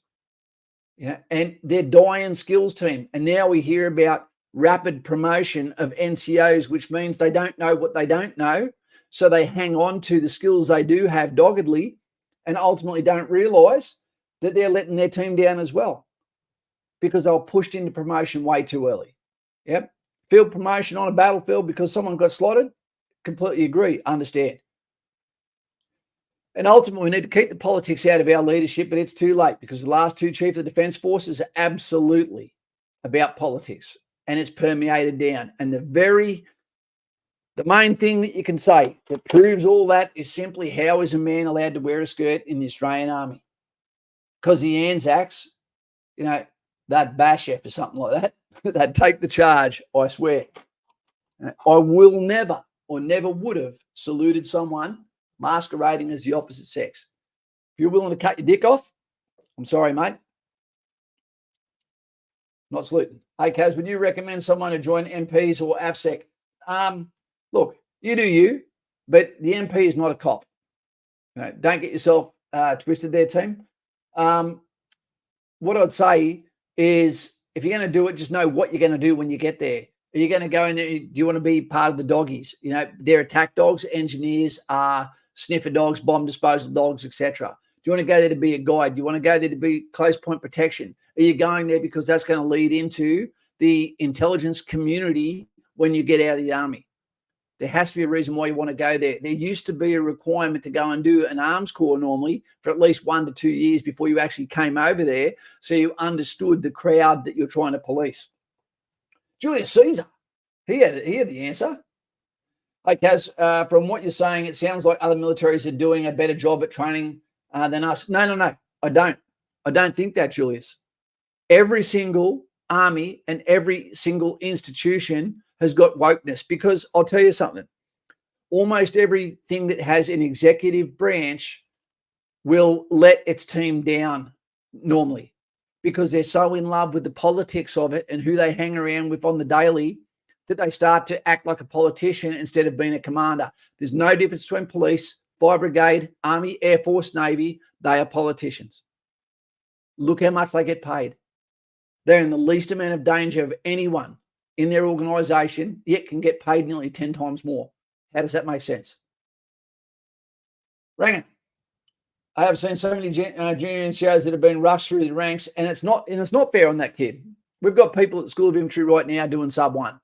Yeah, and they're dying skills team. And now we hear about rapid promotion of NCOs, which means they don't know what they don't know. So they hang on to the skills they do have doggedly and ultimately don't realize that they're letting their team down as well because they were pushed into promotion way too early. Yep. Field promotion on a battlefield because someone got slaughtered, completely agree, understand. And ultimately, we need to keep the politics out of our leadership, but it's too late because the last two chiefs of the Defence Forces are absolutely about politics and it's permeated down. And the main thing that you can say that proves all that is simply how is a man allowed to wear a skirt in the Australian Army? Because the Anzacs, they'd bash you for something like that. They'd take the charge, I swear. I will never or never would have saluted someone masquerading as the opposite sex. If you're willing to cut your dick off, I'm sorry, mate. Not saluting. Hey, Kaz, would you recommend someone to join MPs or AFSEC? Look, you do you, but the MP is not a cop. Don't get yourself twisted there, team. What I'd say is if you're going to do it, just know what you're going to do when you get there. Are you going to go in there? Do you want to be part of the doggies? They're attack dogs, engineers, sniffer dogs, bomb disposal dogs, etc. Do you want to go there to be a guide? Do you want to go there to be close point protection? Are you going there because that's going to lead into the intelligence community when you get out of the Army? There has to be a reason why you want to go there. There used to be a requirement to go and do an arms corps normally for at least 1 to 2 years before you actually came over there, so you understood the crowd that you're trying to police. Julius Caesar, he had the answer. Hey, Kaz, from what you're saying, it sounds like other militaries are doing a better job at training than us. No, I don't. I don't think that, Julius. Every single army and every single institution has got wokeness because I'll tell you something. Almost everything that has an executive branch will let its team down normally because they're so in love with the politics of it and who they hang around with on the daily that they start to act like a politician instead of being a commander. There's no difference between police, fire brigade, army, air force, navy. They are politicians. Look how much they get paid. They're in the least amount of danger of anyone in their organisation, yet can get paid nearly 10 times more. How does that make sense? Ranger, I have seen so many junior NCOs that have been rushed through the ranks, and it's not fair on that kid. We've got people at the School of Infantry right now doing sub 1.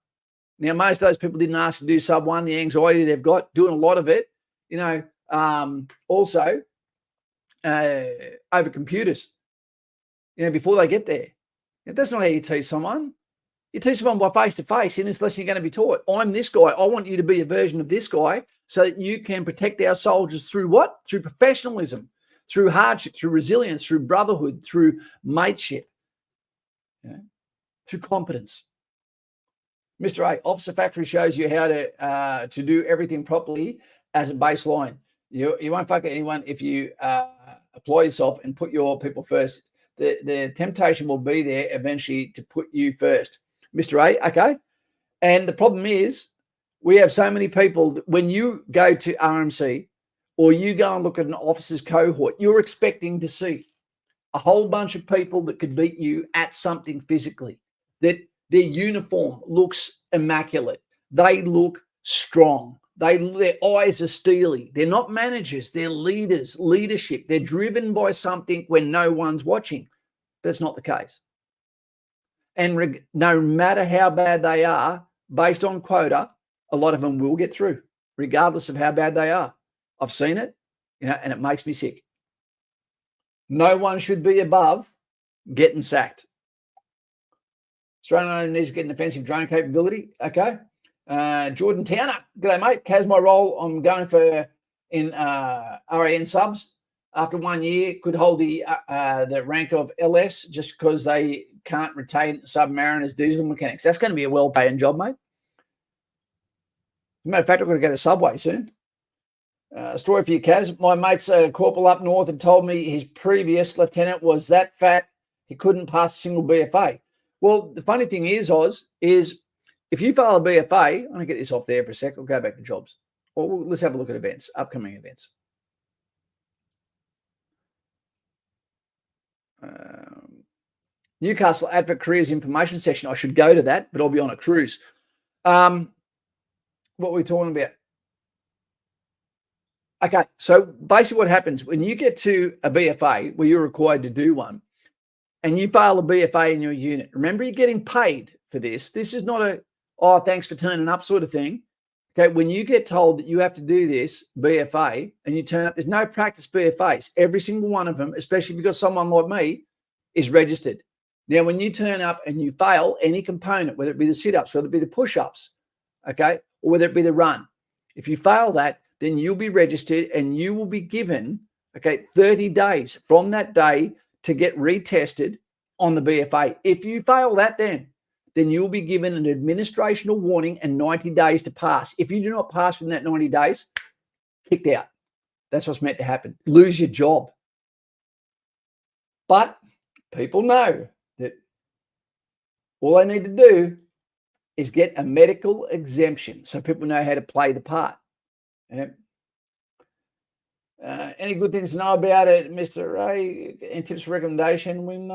Now, most of those people didn't ask to do sub 1, the anxiety they've got, doing a lot of it, also over computers, before they get there. That's not how you teach someone. You teach someone by face-to-face in this lesson you're going to be taught. I'm this guy. I want you to be a version of this guy so that you can protect our soldiers through what? Through professionalism, through hardship, through resilience, through brotherhood, through mateship, through competence. Mr. A, Officer Factory shows you how to do everything properly as a baseline. You won't fuck anyone if you apply yourself and put your people first. The temptation will be there eventually to put you first. Mr. A, okay. And the problem is we have so many people that when you go to RMC or you go and look at an officer's cohort, you're expecting to see a whole bunch of people that could beat you at something physically, that their uniform looks immaculate. They look strong. Their eyes are steely. They're not managers. They're leaders, leadership. They're driven by something when no one's watching. That's not the case. And no matter how bad they are, based on quota, a lot of them will get through, regardless of how bad they are. I've seen it, and it makes me sick. No one should be above getting sacked. Australia needs to get an offensive drone capability. Okay. Jordan Towner, g'day mate. Kaz, my role, I'm going for in RAN subs. After 1 year, could hold the rank of LS just because they can't retain submariners, diesel mechanics. That's going to be a well-paying job, mate. As a matter of fact, I've got to go to Subway soon. Story for you, Kaz. My mate's a corporal up north and told me his previous lieutenant was that fat he couldn't pass a single BFA. Well, the funny thing is, Oz, is if you fail a BFA, I'm going to get this off there for a sec. I'll go back to jobs. Well, let's have a look at events, upcoming events. Newcastle Advert Careers Information Section. I should go to that, but I'll be on a cruise. What were we talking about? Okay, so basically what happens when you get to a BFA where you're required to do one and you fail a BFA in your unit, remember you're getting paid for this. This is not a, oh, thanks for turning up sort of thing. Okay, when you get told that you have to do this BFA and you turn up, there's no practice BFAs. Every single one of them, especially if you've got someone like me, is registered. Now, when you turn up and you fail any component, whether it be the sit-ups, whether it be the push-ups, okay, or whether it be the run, if you fail that, then you'll be registered and you will be given, okay, 30 days from that day to get retested on the BFA. If you fail that, then you'll be given an administrational warning and 90 days to pass. If you do not pass within that 90 days, kicked out. That's what's meant to happen. Lose your job. But people know that all they need to do is get a medical exemption so people know how to play the part. Yeah. Any good things to know about it, Mr. Ray? Any tips for recommendation when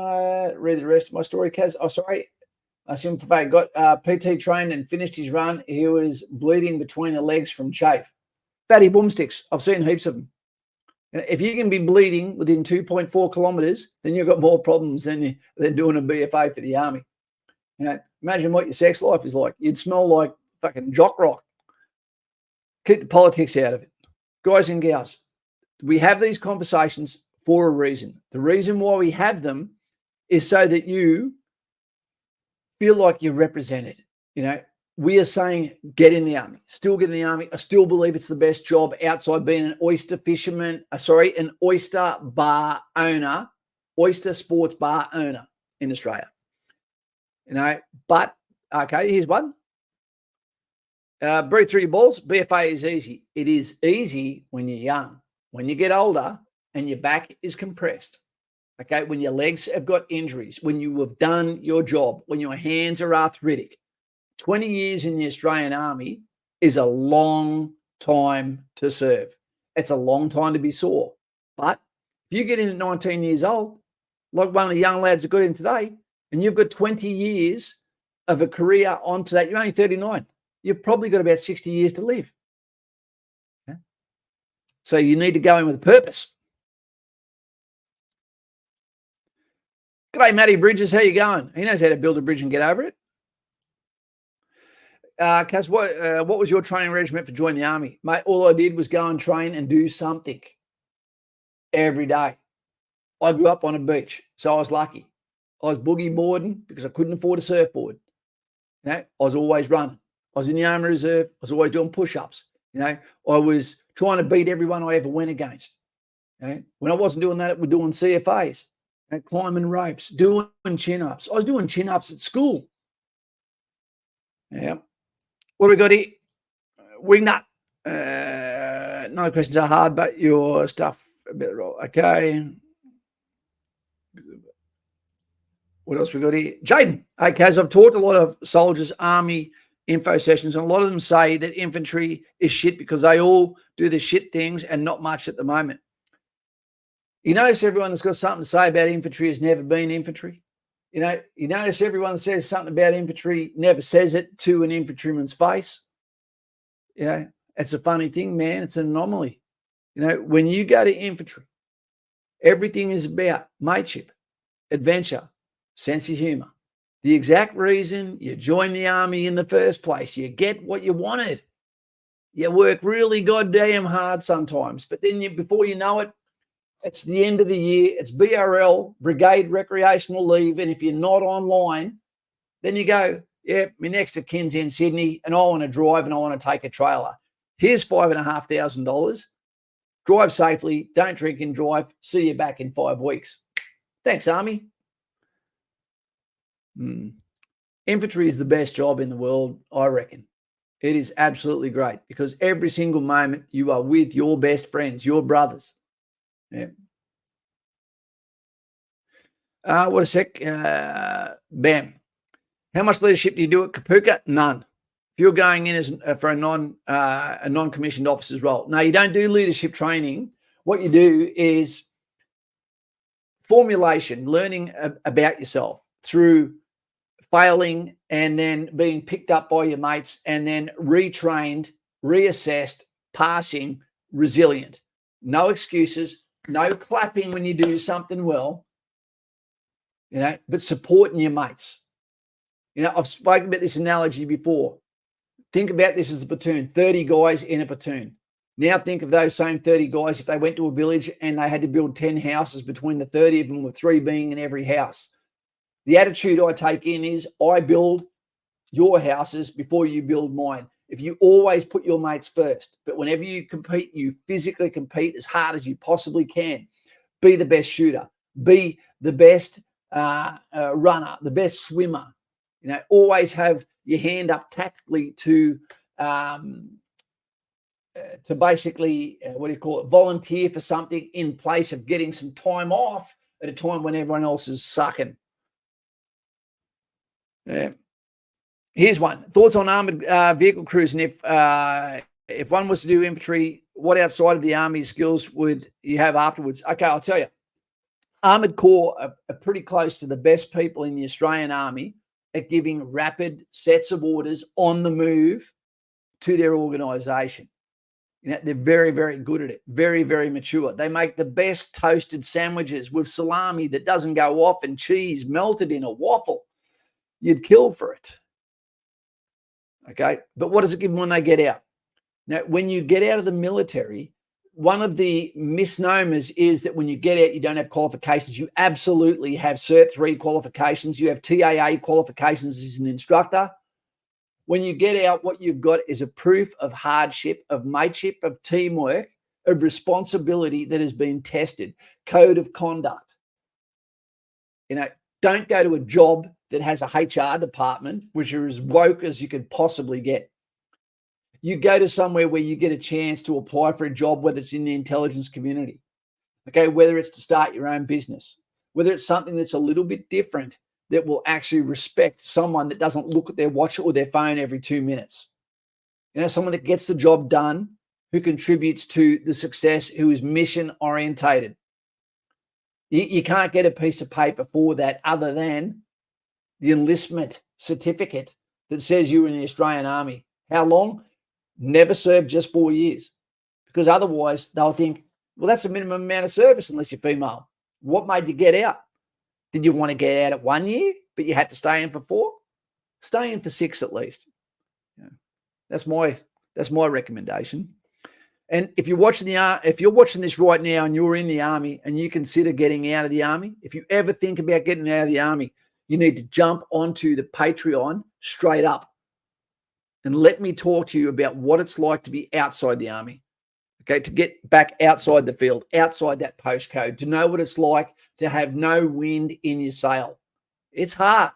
read the rest of my story, Kaz? Oh, sorry. Simplify got PT trained and finished his run. He was bleeding between the legs from chafe. Fatty boomsticks. I've seen heaps of them. If you can be bleeding within 2.4 kilometers, then you've got more problems than doing a BFA for the army. You know, imagine what your sex life is like. You'd smell like fucking jock rock. Keep the politics out of it. Guys and gals, we have these conversations for a reason. The reason why we have them is so that you feel like you're represented. You know, we are saying get in the army, still get in the army. I still believe it's the best job outside being an oyster fisherman, an oyster bar owner, oyster sports bar owner in Australia. You know, but okay, here's one. Breathe through your balls. BFA is easy. It is easy when you're young. When you get older and your back is compressed, okay, when your legs have got injuries, when you have done your job, when your hands are arthritic, 20 years in the Australian Army is a long time to serve. It's a long time to be sore. But if you get in at 19 years old, like one of the young lads that got in today, and you've got 20 years of a career onto that, you're only 39. You've probably got about 60 years to live. Okay? So you need to go in with a purpose. G'day, Matty Bridges. How you going? He knows how to build a bridge and get over it. Kaz, what was your training regiment for joining the army? Mate, all I did was go and train and do something every day. I grew up on a beach, so I was lucky. I was boogie boarding because I couldn't afford a surfboard. You know, I was always running. I was in the Army Reserve. I was always doing push-ups. You know, I was trying to beat everyone I ever went against. You know, when I wasn't doing that, we're doing CFAs, you know, climbing ropes, doing chin-ups. I was doing chin-ups at school. Yeah. What do we got here? Wingnut. No questions are hard, but your stuff a bit roll. Okay. What else we got here? Jaden. Okay, I've taught a lot of soldiers, army info sessions, and a lot of them say that infantry is shit because they all do the shit things and not much at the moment. You notice everyone that's got something to say about infantry has never been infantry. You know, you notice everyone that says something about infantry never says it to an infantryman's face. You know, it's a funny thing, man. It's an anomaly. You know, when you go to infantry, everything is about mateship, adventure, sense of humor. The exact reason you join the army in the first place, you get what you wanted. You work really goddamn hard sometimes, but then before you know it, it's the end of the year. It's BRL, Brigade Recreational Leave, and if you're not online, then you go, Yeah, my next of kin's in Sydney and I want to drive and I want to take a trailer. Here's $5,500. Drive safely. Don't drink and drive. See you back in 5 weeks. Thanks, Army. Infantry is the best job in the world, I reckon. It is absolutely great because every single moment you are with your best friends, your brothers. Yeah. What a sec. Bam. How much leadership do you do at Kapuka? None. If you're going in as for a non-commissioned officer's role, no, you don't do leadership training. What you do is formulation, learning about yourself through failing and then being picked up by your mates and then retrained, reassessed, passing, resilient. No excuses, no clapping when you do something well, but supporting your mates. I've spoken about this analogy before. Think about this as a platoon, 30 guys in a platoon. Now think of those same 30 guys if they went to a village and they had to build 10 houses between the 30 of them, with 3 being in every house. The attitude I take in is I build your houses before you build mine. If you always put your mates first, but whenever you compete, you physically compete as hard as you possibly can. Be the best shooter. Be the best runner, the best swimmer. Always have your hand up tactically to basically, volunteer for something in place of getting some time off at a time when everyone else is sucking. Yeah. Here's one. Thoughts on armored vehicle crews, and if one was to do infantry, what outside of the army skills would you have afterwards? Okay, I'll tell you. Armored Corps are pretty close to the best people in the Australian Army at giving rapid sets of orders on the move to their organisation. They're very, very good at it. Very, very mature. They make the best toasted sandwiches with salami that doesn't go off and cheese melted in a waffle. You'd kill for it. Okay, but what does it give them when they get out? Now, when you get out of the military, one of the misnomers is that when you get out, you don't have qualifications. You absolutely have Cert 3 qualifications. You have TAA qualifications as an instructor. When you get out, what you've got is a proof of hardship, of mateship, of teamwork, of responsibility that has been tested, code of conduct. Don't go to a job that has a HR department, which are as woke as you could possibly get. You go to somewhere where you get a chance to apply for a job, whether it's in the intelligence community, okay, whether it's to start your own business, whether it's something that's a little bit different that will actually respect someone that doesn't look at their watch or their phone every 2 minutes. Someone that gets the job done, who contributes to the success, who is mission orientated. You can't get a piece of paper for that other than the enlistment certificate that says you were in the Australian Army. How long? Never served, just 4 years. Because otherwise they'll think, well, that's the minimum amount of service unless you're female. What made you get out? Did you want to get out at 1 year, but you had to stay in for 4? Stay in for 6 at least. That's my recommendation. And if you're watching this right now and you're in the army and you consider getting out of the army, if you ever think about getting out of the army, you need to jump onto the Patreon straight up and let me talk to you about what it's like to be outside the army. Okay, to get back outside the field, outside that postcode, to know what it's like to have no wind in your sail. It's hard.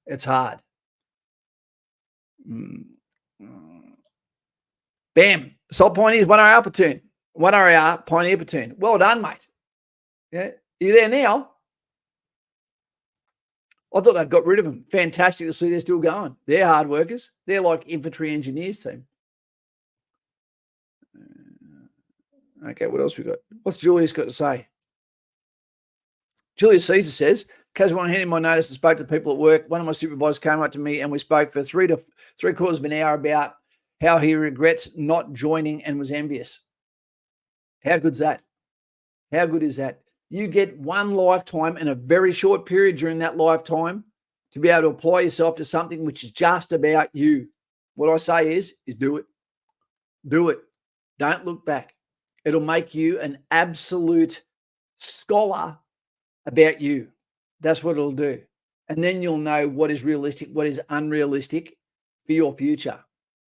It's hard. Bam. Assault Pioneers, 1RR platoon. 1RR Pioneer platoon. Well done, mate. Yeah. You there now? I thought they'd got rid of them. Fantastic to see they're still going. They're hard workers. They're like infantry engineers team. Okay, what else we got? What's Julius got to say? Julius Caesar says, because when I handed my notice and spoke to people at work, one of my supervisors came up to me and we spoke for 3 to 3/4 of an hour about how he regrets not joining and was envious. How good's that? How good is that? You get one lifetime and a very short period during that lifetime to be able to apply yourself to something which is just about you. What I say is do it. Do it. Don't look back. It'll make you an absolute scholar about you. That's what it'll do. And then you'll know what is realistic, what is unrealistic for your future.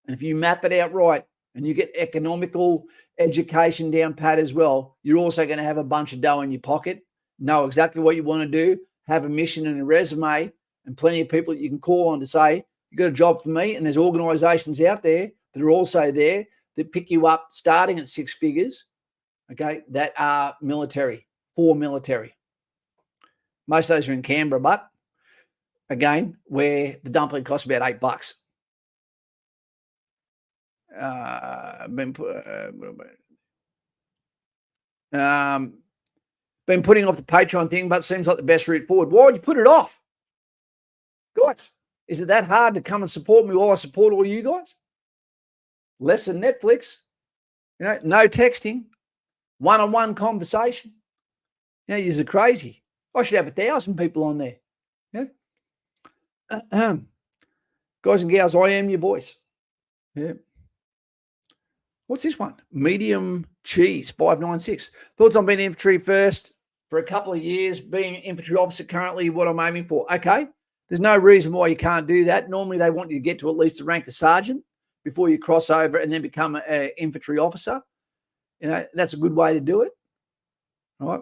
And if you map it out right and you get economical education down pat as well, you're also going to have a bunch of dough in your pocket, know exactly what you want to do, have a mission and a resume, and plenty of people that you can call on to say, you got a job for me. And there's organizations out there that are also there that pick you up starting at 6 figures, okay, that are military, for military. Most of those are in Canberra, but again, where the dumpling costs about $8. Been putting off the Patreon thing, but seems like the best route forward. Why would you put it off? Guys, is it that hard to come and support me while I support all you guys? Less than Netflix, no texting, one-on-one conversation. You're crazy. I should have 1,000 people on there. Guys and gals, I am your voice. Yeah. What's this one? Medium cheese, 596. Thoughts on being infantry first for a couple of years, being an infantry officer currently, what I'm aiming for. Okay, there's no reason why you can't do that. Normally, they want you to get to at least the rank of sergeant before you cross over and then become an infantry officer. That's a good way to do it. All right.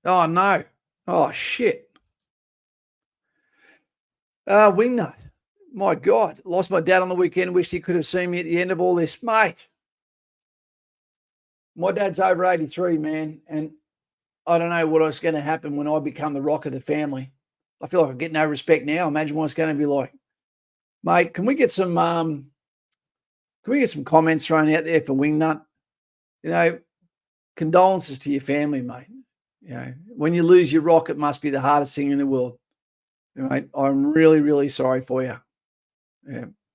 Oh, no. Oh, shit. Wingnut. My God. Lost my dad on the weekend. Wished he could have seen me at the end of all this. Mate, my dad's over 83, man. And I don't know what is going to happen when I become the rock of the family. I feel like I get no respect now. Imagine what it's going to be like. Mate, can we get some comments thrown out there for Wingnut? Condolences to your family, mate. When you lose your rock, it must be the hardest thing in the world. Mate, I'm really, really sorry for you.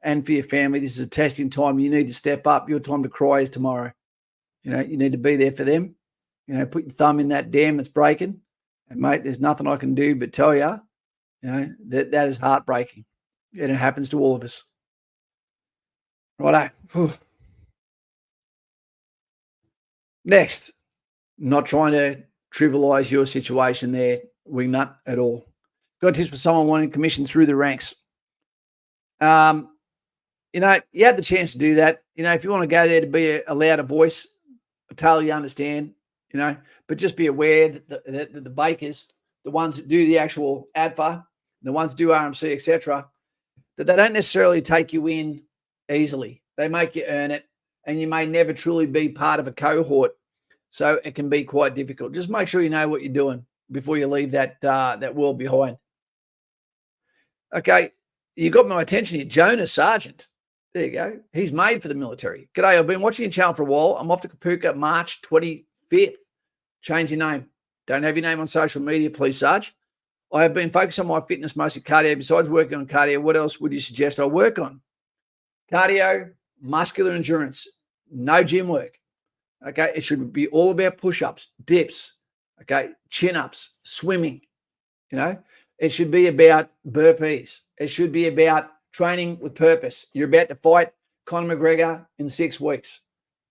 And for your family. This is a testing time. You need to step up. Your time to cry is tomorrow. You need to be there for them. Put your thumb in that dam that's breaking. And, mate, there's nothing I can do but tell you, that is heartbreaking. And it happens to all of us. Righto. Next, not trying to trivialize your situation there, Wingnut, at all. Got tips for someone wanting commission through the ranks. You had the chance to do that. If you want to go there to be a louder voice, I totally understand, but just be aware that the bakers, the ones that do the actual ADFA, the ones that do RMC, etc., that they don't necessarily take you in easily. They make you earn it, and you may never truly be part of a cohort. So it can be quite difficult. Just make sure you know what you're doing before you leave that world behind. Okay, you got my attention here. Jonah Sargent. There you go. He's made for the military. G'day, I've been watching your channel for a while. I'm off to Kapuka March 25th. Change your name. Don't have your name on social media, please, Sarge. I have been focused on my fitness, mostly cardio. Besides working on cardio, what else would you suggest I work on? Cardio, muscular endurance, no gym work. Okay, it should be all about push-ups, dips, okay, chin-ups, swimming. It should be about burpees. It should be about training with purpose. You're about to fight Conor McGregor in 6 weeks.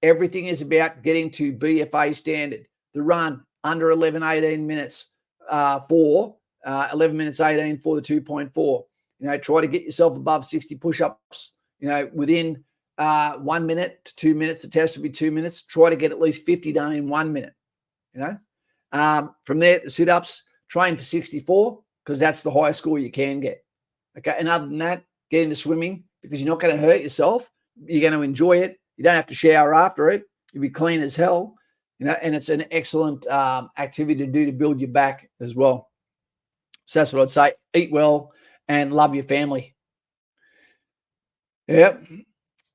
Everything is about getting to BFA standard. The run under 11, 18 minutes for 11 minutes 18 for the 2.4. Try to get yourself above 60 push-ups, within 1 minute to 2 minutes. The test will be 2 minutes. Try to get at least 50 done in 1 minute. From there, the sit-ups, train for 64 because that's the highest score you can get. Okay, and other than that, get into swimming because you're not going to hurt yourself. You're going to enjoy it. You don't have to shower after it. You'll be clean as hell. And it's an excellent activity to do to build your back as well. So that's what I'd say. Eat well and love your family. Yep.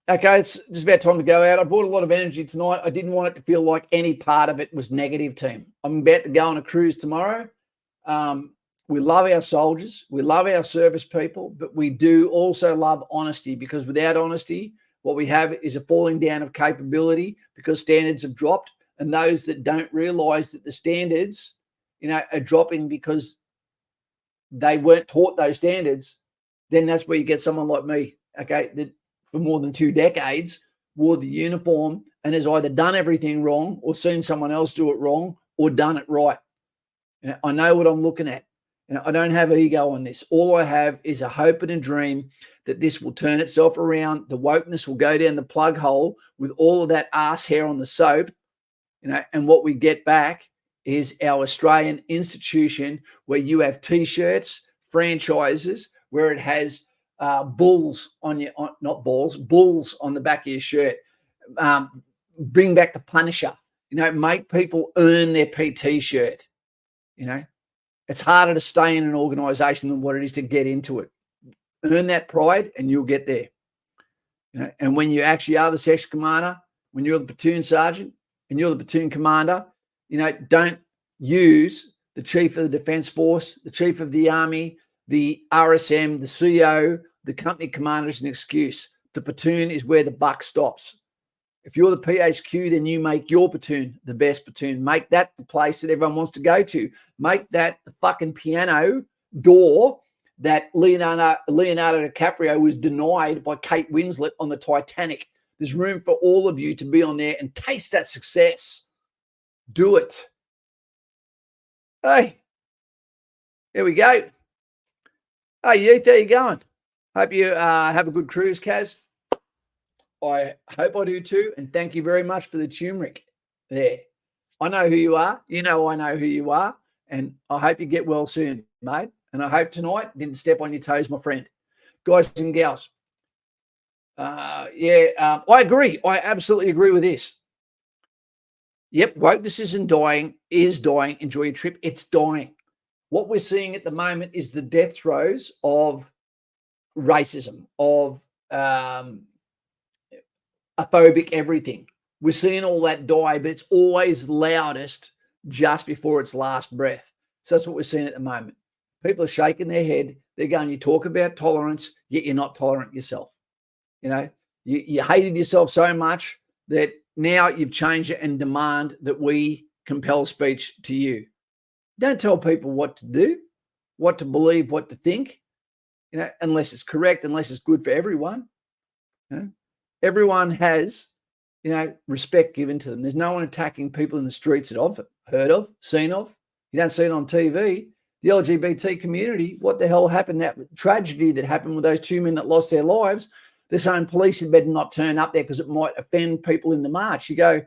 Okay, it's just about time to go out. I brought a lot of energy tonight. I didn't want it to feel like any part of it was negative, team. I'm about to go on a cruise tomorrow. We love our soldiers. We love our service people, but we do also love honesty because without honesty, what we have is a falling down of capability because standards have dropped. And those that don't realize that the standards, are dropping because they weren't taught those standards, then that's where you get someone like me, okay, that for more than 2 decades wore the uniform and has either done everything wrong or seen someone else do it wrong or done it right. I know what I'm looking at. I don't have ego on this. All I have is a hope and a dream that this will turn itself around. The wokeness will go down the plug hole with all of that ass hair on the soap, and what we get back is our Australian institution where you have T-shirts, franchises, where it has bulls on your, not balls, bulls on the back of your shirt. Bring back the Punisher. Make people earn their PT shirt. It's harder to stay in an organization than what it is to get into it. Earn that pride and you'll get there. And when you actually are the section commander, when you're the platoon sergeant and you're the platoon commander, don't use the chief of the defense force, the chief of the army, the RSM, the CO, the company commander as an excuse. The platoon is where the buck stops. If you're the PHQ, then you make your platoon the best platoon. Make that the place that everyone wants to go to. Make that the fucking piano door that Leonardo DiCaprio was denied by Kate Winslet on the Titanic. There's room for all of you to be on there and taste that success. Do it. Hey, here we go. Hey, Youth, how you going? Hope you have a good cruise, Kaz. I hope I do too, and thank you very much for the turmeric there. I know who you are. I know who you are, and I hope you get well soon, mate. And I hope tonight didn't step on your toes, my friend. Guys and gals, I agree. I absolutely agree with this. Yep, wokeness isn't dying, is dying. Enjoy your trip. It's dying. What we're seeing at the moment is the death throes of racism, of phobic everything. We're seeing all that die, but it's always loudest just before its last breath. So that's what we're seeing at the moment. People are shaking their head. They're going, you talk about tolerance, yet you're not tolerant yourself. You hated yourself so much that now you've changed it and demand that we compel speech to you. Don't tell people what to do, what to believe, what to think, unless it's correct, unless it's good for everyone. Everyone has, respect given to them. There's no one attacking people in the streets that I've heard of, seen of. You don't see it on TV. The LGBT community, what the hell happened? That tragedy that happened with those two men that lost their lives, they're saying police had better not turn up there because it might offend people in the march. You go,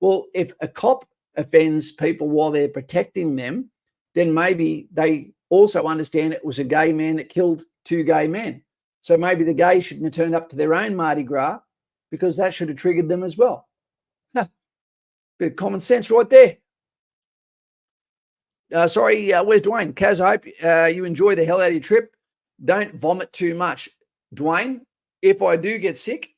well, if a cop offends people while they're protecting them, then maybe they also understand it was a gay man that killed two gay men. So maybe the gays shouldn't have turned up to their own Mardi Gras because that should have triggered them as well. Bit of common sense right there. Where's Dwayne? Kaz, I hope you enjoy the hell out of your trip. Don't vomit too much. Dwayne, if I do get sick,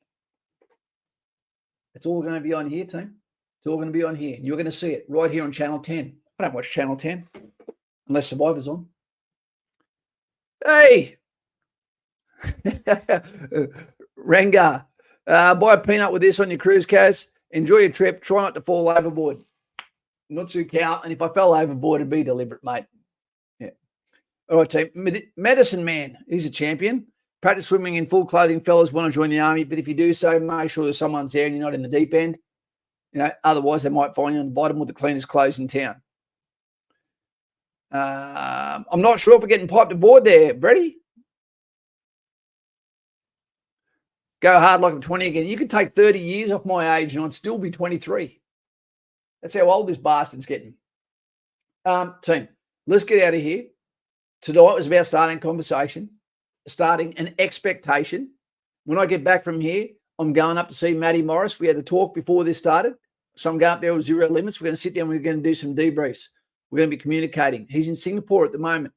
it's all going to be on here, team. It's all going to be on here. You're going to see it right here on Channel 10. I don't watch Channel 10 unless Survivor's on. Hey! Rengar, buy a peanut with this on your cruise, Kaz. Enjoy your trip. Try not to fall overboard. Not too cow. And if I fell overboard, it'd be deliberate, mate. Yeah. All right, team. Medicine Man, he's a champion. Practice swimming in full clothing, fellas want to join the army. But if you do so, make sure that someone's there and you're not in the deep end. Otherwise they might find you on the bottom with the cleanest clothes in town. I'm not sure if we're getting piped aboard there, Brady. Go hard like I'm 20 again. You could take 30 years off my age and I'd still be 23. That's how old this bastard's getting. Team, let's get out of here. Tonight was about starting conversation, starting an expectation. When I get back from here, I'm going up to see Matty Morris. We had a talk before this started. So I'm going up there with zero limits. We're going to sit down. We're going to do some debriefs. We're going to be communicating. He's in Singapore at the moment.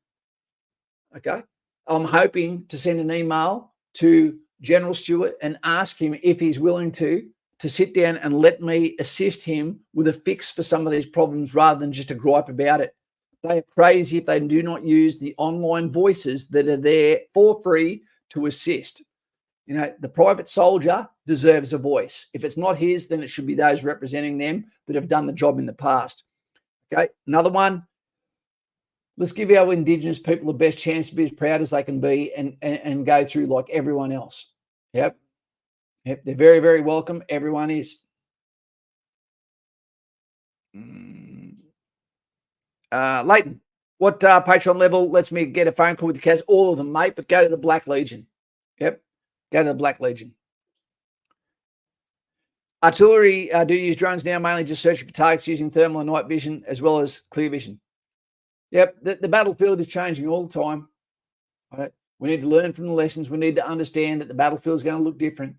Okay. I'm hoping to send an email to General Stewart and ask him if he's willing to sit down and let me assist him with a fix for some of these problems rather than just a gripe about it. They are crazy if they do not use the online voices that are there for free to assist. The private soldier deserves a voice. If it's not his, then it should be those representing them that have done the job in the past. Okay, another one. Let's give our Indigenous people the best chance to be as proud as they can be and go through like everyone else. Yep, they're very, very welcome. Everyone is. Leighton, what Patreon level lets me get a phone call with the Kaz? All of them, mate, but go to the Black Legion. Yep, go to the Black Legion. Artillery do use drones now, mainly just searching for targets using thermal and night vision as well as clear vision. Yep, the battlefield is changing all the time. Right? We need to learn from the lessons. We need to understand that the battlefield is going to look different,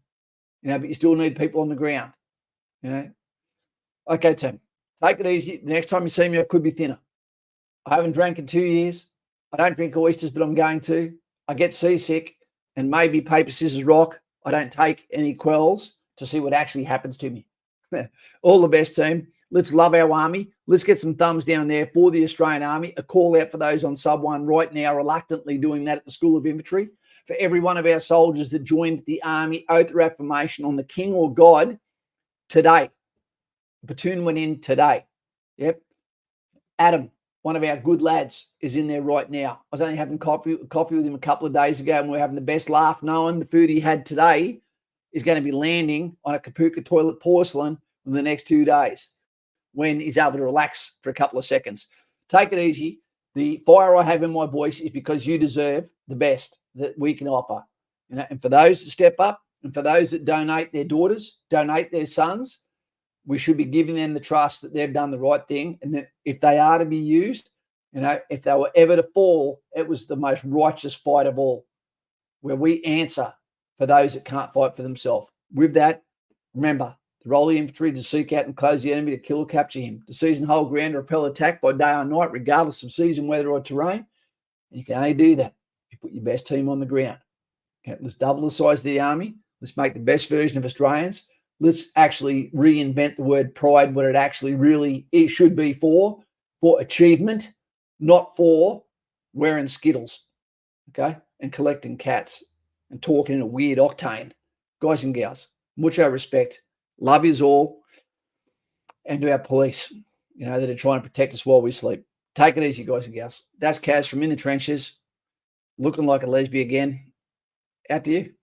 but you still need people on the ground. Okay, Tim, take it easy. The next time you see me, I could be thinner. I haven't drank in 2 years. I don't drink oysters, but I'm going to. I get seasick, and maybe paper, scissors, rock. I don't take any quells to see what actually happens to me. All the best, team. Let's love our army. Let's get some thumbs down there for the Australian Army. A call out for those on sub 1 right now, reluctantly doing that at the School of Infantry. For every one of our soldiers that joined the Army, oath or affirmation on the King or God today. Platoon went in today. Yep. Adam, one of our good lads, is in there right now. I was only having coffee with him a couple of days ago, and we were having the best laugh knowing the food he had today is going to be landing on a Kapuka toilet porcelain in the next 2 days when he's able to relax for a couple of seconds. Take it easy. The fire I have in my voice is because you deserve the best that we can offer. And for those that step up and for those that donate their daughters, donate their sons, we should be giving them the trust that they've done the right thing. And that if they are to be used, if they were ever to fall, it was the most righteous fight of all, where we answer for those that can't fight for themselves. With that, remember, the role of the infantry to seek out and close the enemy, to kill or capture him, to seize and hold ground or repel attack by day or night, regardless of season, weather, or terrain. And you can only do that if you put your best team on the ground. Okay, let's double the size of the army. Let's make the best version of Australians. Let's actually reinvent the word pride, what it actually really should be for achievement, not for wearing Skittles, okay, and collecting cats and talking in a weird octane. Guys and gals, mucho respect. Love yous all, and to our police, that are trying to protect us while we sleep. Take it easy, guys and gals. That's Kaz from In the Trenches, looking like a lesbian again. Out to you.